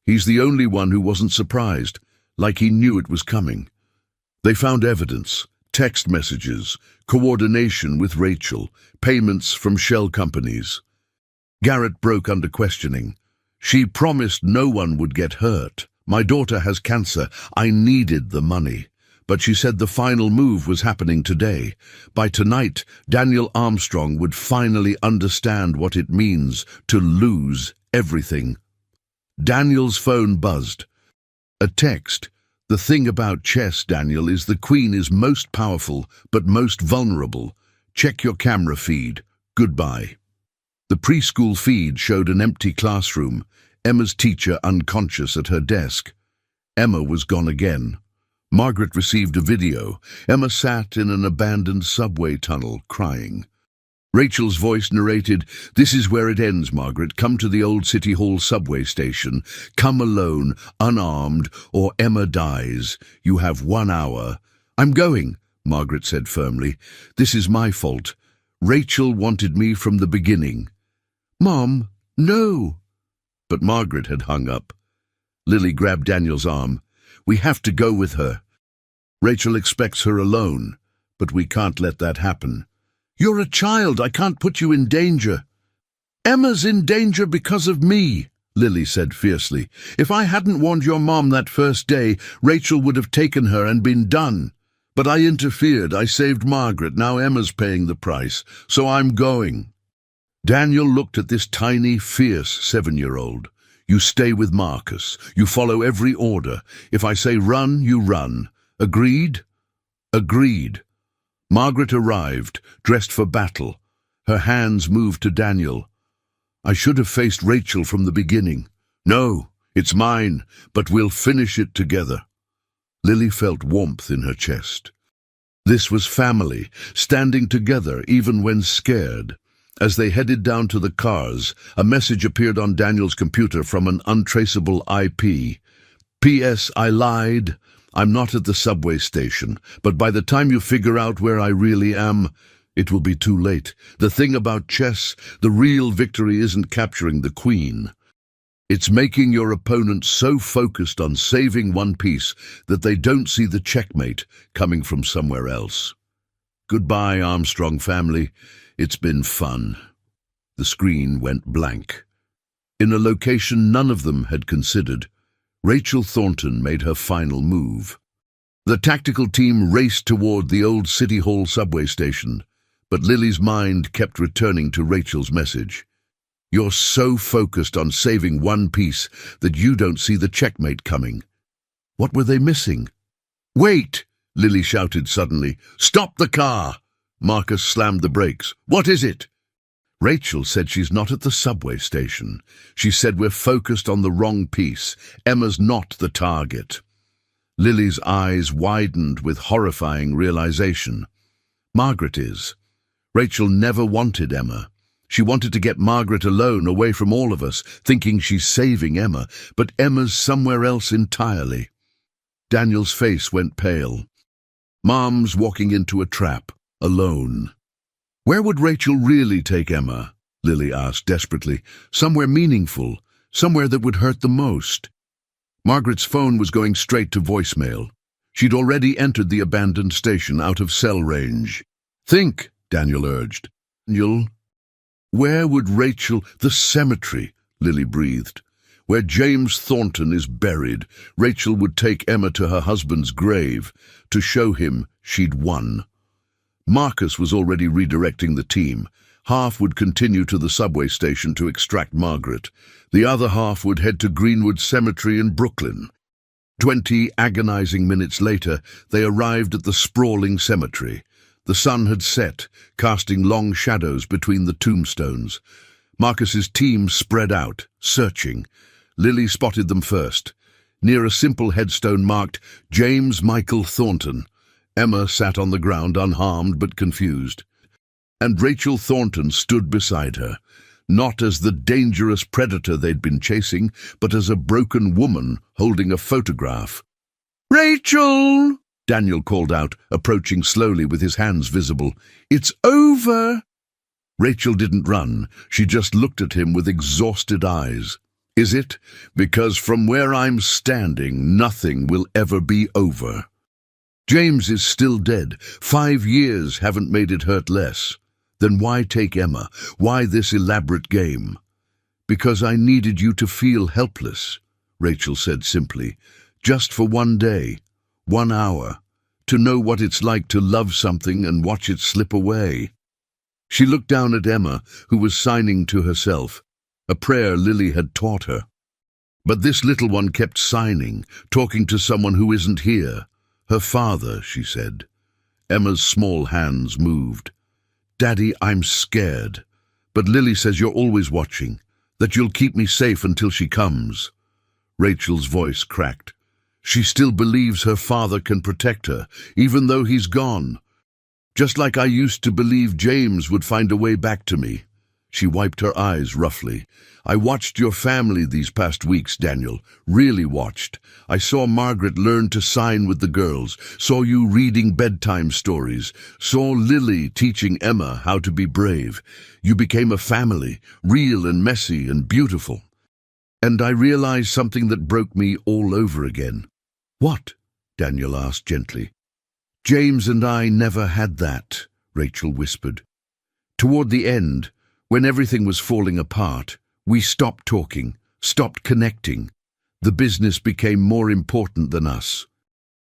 He's the only one who wasn't surprised, like he knew it was coming. They found evidence, text messages, coordination with Rachel, payments from shell companies. Garrett broke under questioning. She promised no one would get hurt. My daughter has cancer. I needed the money. But she said the final move was happening today. By tonight, Daniel Armstrong would finally understand what it means to lose everything. Daniel's phone buzzed. A text. The thing about chess, Daniel, is the queen is most powerful, but most vulnerable. Check your camera feed. Goodbye. The preschool feed showed an empty classroom, Emma's teacher unconscious at her desk. Emma was gone again. Margaret received a video. Emma sat in an abandoned subway tunnel, crying. Rachel's voice narrated, "This is where it ends, Margaret. Come to the old City Hall subway station. Come alone, unarmed, or Emma dies. You have 1 hour." "I'm going," Margaret said firmly. "This is my fault. Rachel wanted me from the beginning." "Mom, no." But Margaret had hung up. Lily grabbed Daniel's arm. "We have to go with her. Rachel expects her alone, but we can't let that happen." "You're a child. I can't put you in danger." "Emma's in danger because of me," Lily said fiercely. "If I hadn't warned your mom that first day, Rachel would have taken her and been done. But I interfered. I saved Margaret. Now Emma's paying the price, so I'm going." Daniel looked at this tiny, fierce 7-year-old. "You stay with Marcus. You follow every order. If I say run, you run. Agreed?" "Agreed." Margaret arrived, dressed for battle. Her hands moved to Daniel. "I should have faced Rachel from the beginning." "No, it's mine, but we'll finish it together." Lily felt warmth in her chest. This was family, standing together even when scared. As they headed down to the cars, a message appeared on Daniel's computer from an untraceable IP. "P.S. I lied. I'm not at the subway station, but by the time you figure out where I really am, it will be too late. The thing about chess, the real victory isn't capturing the queen. It's making your opponent so focused on saving one piece that they don't see the checkmate coming from somewhere else. Goodbye, Armstrong family. It's been fun. The screen went blank. In a location none of them had considered, Rachel Thornton made her final move. The tactical team raced toward the old City Hall subway station, but Lily's mind kept returning to Rachel's message. You're so focused on saving one piece that you don't see the checkmate coming. What were they missing? Wait! Lily shouted suddenly. Stop the car! Marcus slammed the brakes. What is it? Rachel said she's not at the subway station. She said we're focused on the wrong piece. Emma's not the target. Lily's eyes widened with horrifying realization. Margaret is. Rachel never wanted Emma. She wanted to get Margaret alone, away from all of us, thinking she's saving Emma, but Emma's somewhere else entirely. Daniel's face went pale. Mom's walking into a trap, alone. Where would Rachel really take Emma? Lily asked desperately. Somewhere meaningful, somewhere that would hurt the most. Margaret's phone was going straight to voicemail. She'd already entered the abandoned station out of cell range. Think, Daniel urged. Daniel? Where would Rachel— The cemetery, Lily breathed. Where James Thornton is buried, Rachel would take Emma to her husband's grave to show him she'd won. Marcus was already redirecting the team. Half would continue to the subway station to extract Margaret. The other half would head to Greenwood Cemetery in Brooklyn. 20 agonizing minutes later, they arrived at the sprawling cemetery. The sun had set, casting long shadows between the tombstones. Marcus's team spread out, searching. Lily spotted them first. Near a simple headstone marked James Michael Thornton. Emma sat on the ground, unharmed but confused. And Rachel Thornton stood beside her, not as the dangerous predator they'd been chasing, but as a broken woman holding a photograph. "Rachel!" Daniel called out, approaching slowly with his hands visible. "It's over!" Rachel didn't run. She just looked at him with exhausted eyes. "Is it? Because from where I'm standing, nothing will ever be over. James is still dead. 5 years haven't made it hurt less. Then why take Emma? Why this elaborate game?" "Because I needed you to feel helpless," Rachel said simply. "Just for one day. 1 hour, to know what it's like to love something and watch it slip away." She looked down at Emma, who was signing to herself, a prayer Lily had taught her. But this little one kept signing, talking to someone who isn't here. "Her father," she said. Emma's small hands moved. "Daddy, I'm scared. But Lily says you're always watching, that you'll keep me safe until she comes." Rachel's voice cracked. She still believes her father can protect her, even though he's gone. "Just like I used to believe James would find a way back to me." She wiped her eyes roughly. "I watched your family these past weeks, Daniel. Really watched. I saw Margaret learn to sign with the girls, saw you reading bedtime stories, saw Lily teaching Emma how to be brave. You became a family, real and messy and beautiful. And I realized something that broke me all over again." "What?" Daniel asked gently. "James and I never had that," Rachel whispered. "Toward the end, when everything was falling apart, we stopped talking, stopped connecting. The business became more important than us.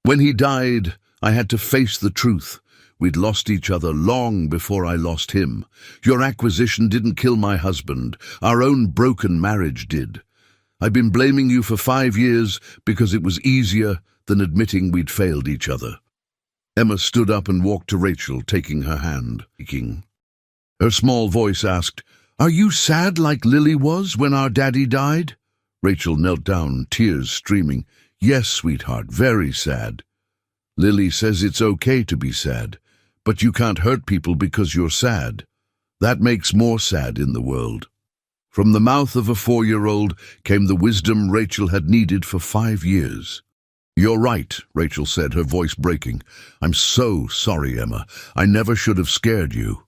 When he died, I had to face the truth. We'd lost each other long before I lost him. Your acquisition didn't kill my husband. Our own broken marriage did. I've been blaming you for 5 years because it was easier than admitting we'd failed each other." Emma stood up and walked to Rachel, taking her hand. Her small voice asked, "Are you sad like Lily was when our daddy died?" Rachel knelt down, tears streaming. "Yes, sweetheart, very sad. Lily says it's okay to be sad, but you can't hurt people because you're sad. That makes more sad in the world." From the mouth of a 4-year-old came the wisdom Rachel had needed for 5 years. "You're right," Rachel said, her voice breaking. "I'm so sorry, Emma. I never should have scared you."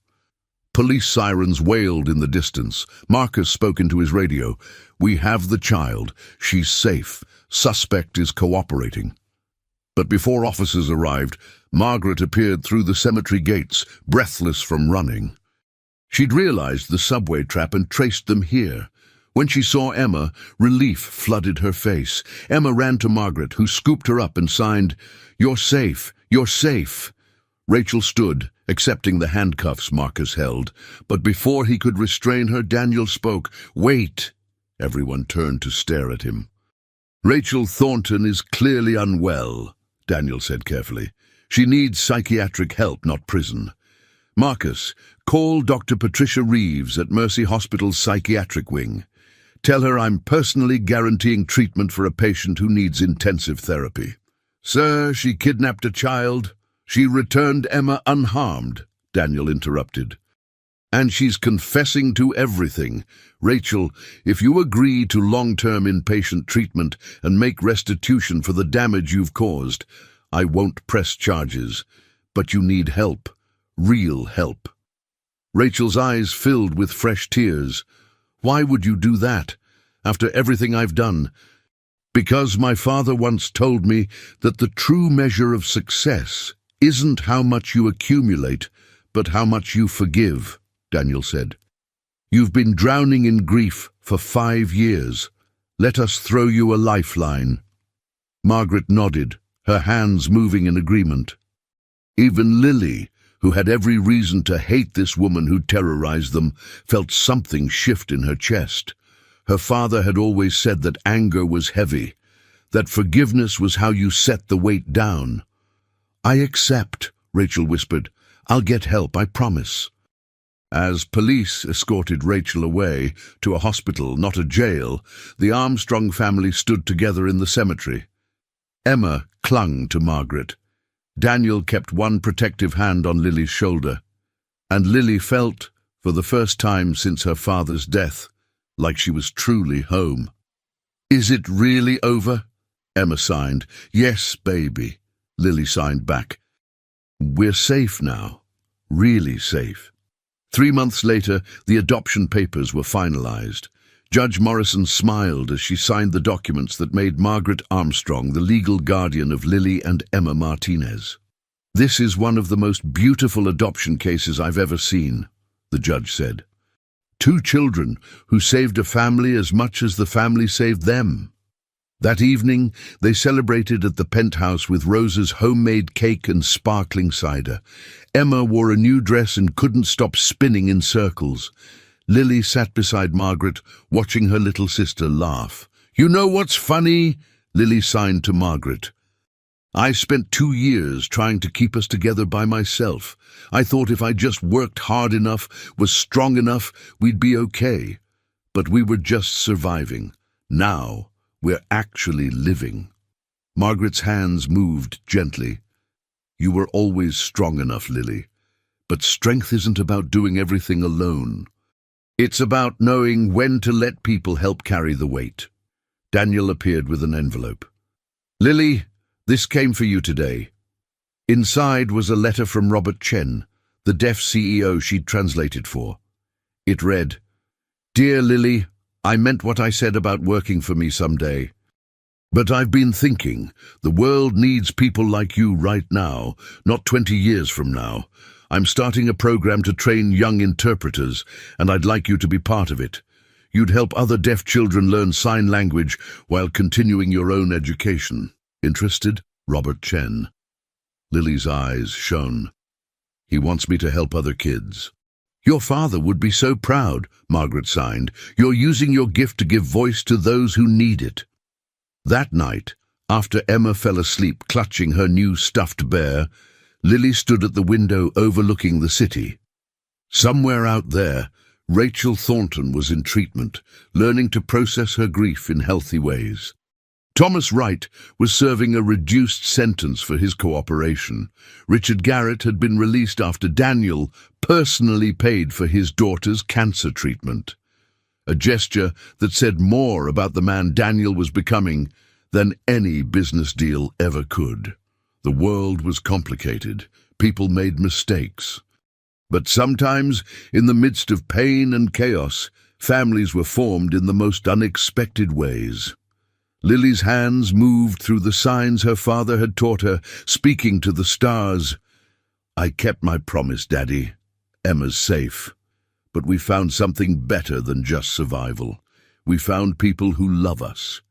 Police sirens wailed in the distance. Marcus spoke into his radio. "We have the child. She's safe. Suspect is cooperating." But before officers arrived, Margaret appeared through the cemetery gates, breathless from running. She'd realized the subway trap and traced them here. When she saw Emma, relief flooded her face. Emma ran to Margaret, who scooped her up and signed, "You're safe, you're safe." Rachel stood, accepting the handcuffs Marcus held. But before he could restrain her, Daniel spoke. "Wait!" Everyone turned to stare at him. "Rachel Thornton is clearly unwell," Daniel said carefully. "She needs psychiatric help, not prison. Marcus, call Dr. Patricia Reeves at Mercy Hospital's psychiatric wing. Tell her I'm personally guaranteeing treatment for a patient who needs intensive therapy." "Sir, she kidnapped a child. She returned Emma unharmed," Daniel interrupted. "And she's confessing to everything. Rachel, if you agree to long-term inpatient treatment and make restitution for the damage you've caused, I won't press charges. But you need help. Real help." Rachel's eyes filled with fresh tears. "Why would you do that, after everything I've done?" "Because my father once told me that the true measure of success isn't how much you accumulate, but how much you forgive," Daniel said. "You've been drowning in grief for 5 years. Let us throw you a lifeline." Margaret nodded, her hands moving in agreement. Even Lily, who had every reason to hate this woman who terrorized them, felt something shift in her chest. Her father had always said that anger was heavy, that forgiveness was how you set the weight down. "I accept," Rachel whispered. "I'll get help, I promise." As police escorted Rachel away to a hospital, not a jail, the Armstrong family stood together in the cemetery. Emma clung to Margaret. Daniel kept one protective hand on Lily's shoulder, and Lily felt, for the first time since her father's death, like she was truly home. "Is it really over?" Emma signed. "Yes, baby," Lily signed back. "We're safe now. Really safe." 3 months later, the adoption papers were finalized. Judge Morrison smiled as she signed the documents that made Margaret Armstrong the legal guardian of Lily and Emma Martinez. "This is one of the most beautiful adoption cases I've ever seen," the judge said. 2 children who saved a family as much as the family saved them. That evening, they celebrated at the penthouse with Rosa's homemade cake and sparkling cider. Emma wore a new dress and couldn't stop spinning in circles. Lily sat beside Margaret, watching her little sister laugh. "You know what's funny?" Lily signed to Margaret. "I spent 2 years trying to keep us together by myself. I thought if I just worked hard enough, was strong enough, we'd be okay. But we were just surviving. Now, we're actually living." Margaret's hands moved gently. "You were always strong enough, Lily. But strength isn't about doing everything alone. It's about knowing when to let people help carry the weight." Daniel appeared with an envelope. "Lily, this came for you today." Inside was a letter from Robert Chen, the deaf CEO she'd translated for. It read, "Dear Lily, I meant what I said about working for me someday. But I've been thinking, the world needs people like you right now, not 20 years from now. I'm starting a program to train young interpreters, and I'd like you to be part of it. You'd help other deaf children learn sign language while continuing your own education. Interested? Robert Chen." Lily's eyes shone. "He wants me to help other kids." "Your father would be so proud," Margaret signed. "You're using your gift to give voice to those who need it." That night, after Emma fell asleep clutching her new stuffed bear, Lily stood at the window overlooking the city. Somewhere out there, Rachel Thornton was in treatment, learning to process her grief in healthy ways. Thomas Wright was serving a reduced sentence for his cooperation. Richard Garrett had been released after Daniel personally paid for his daughter's cancer treatment. A gesture that said more about the man Daniel was becoming than any business deal ever could. The world was complicated. People made mistakes. But sometimes, in the midst of pain and chaos, families were formed in the most unexpected ways. Lily's hands moved through the signs her father had taught her, speaking to the stars. "I kept my promise, Daddy. Emma's safe. But we found something better than just survival. We found people who love us.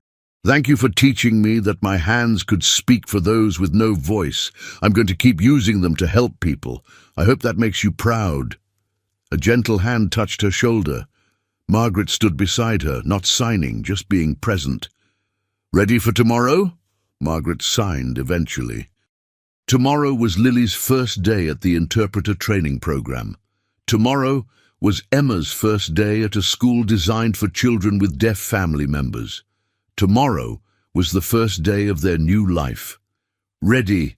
Thank you for teaching me that my hands could speak for those with no voice. I'm going to keep using them to help people. I hope that makes you proud." A gentle hand touched her shoulder. Margaret stood beside her, not signing, just being present. "Ready for tomorrow?" Margaret signed eventually. Tomorrow was Lily's first day at the interpreter training program. Tomorrow was Emma's first day at a school designed for children with deaf family members. Tomorrow was the first day of their new life. "Ready,"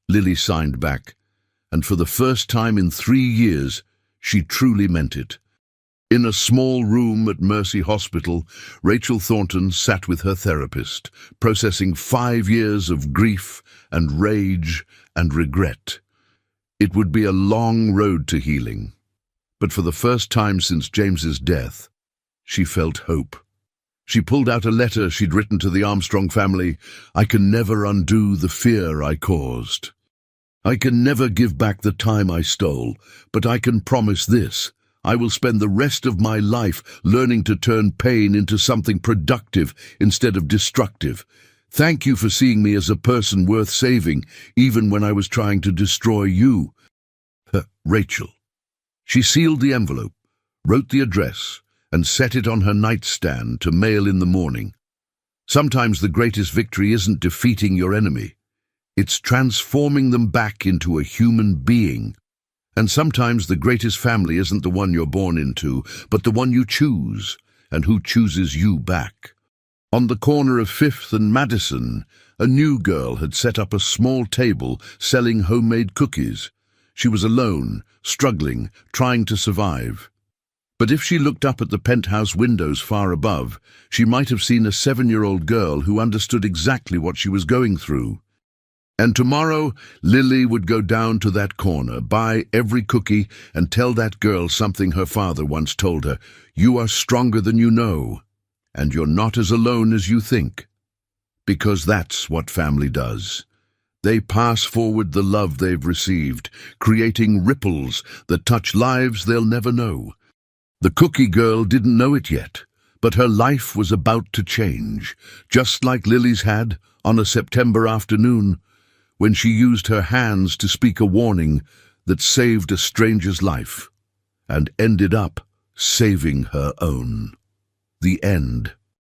Lily signed back, and for the first time in 3 years, she truly meant it. In a small room at Mercy Hospital, Rachel Thornton sat with her therapist, processing 5 years of grief and rage and regret. It would be a long road to healing, but for the first time since James's death, she felt hope. She pulled out a letter she'd written to the Armstrong family. "I can never undo the fear I caused. I can never give back the time I stole, but I can promise this. I will spend the rest of my life learning to turn pain into something productive instead of destructive. Thank you for seeing me as a person worth saving, even when I was trying to destroy you. Rachel." She sealed the envelope, wrote the address, and set it on her nightstand to mail in the morning. Sometimes the greatest victory isn't defeating your enemy. It's transforming them back into a human being. And sometimes the greatest family isn't the one you're born into, but the one you choose, and who chooses you back. On the corner of 5th and Madison, a new girl had set up a small table selling homemade cookies. She was alone, struggling, trying to survive. But if she looked up at the penthouse windows far above, she might have seen a 7-year-old girl who understood exactly what she was going through. And tomorrow, Lily would go down to that corner, buy every cookie, and tell that girl something her father once told her. "You are stronger than you know, and you're not as alone as you think." Because that's what family does. They pass forward the love they've received, creating ripples that touch lives they'll never know. The cookie girl didn't know it yet, but her life was about to change, just like Lily's had on a September afternoon, when she used her hands to speak a warning that saved a stranger's life and ended up saving her own. The end.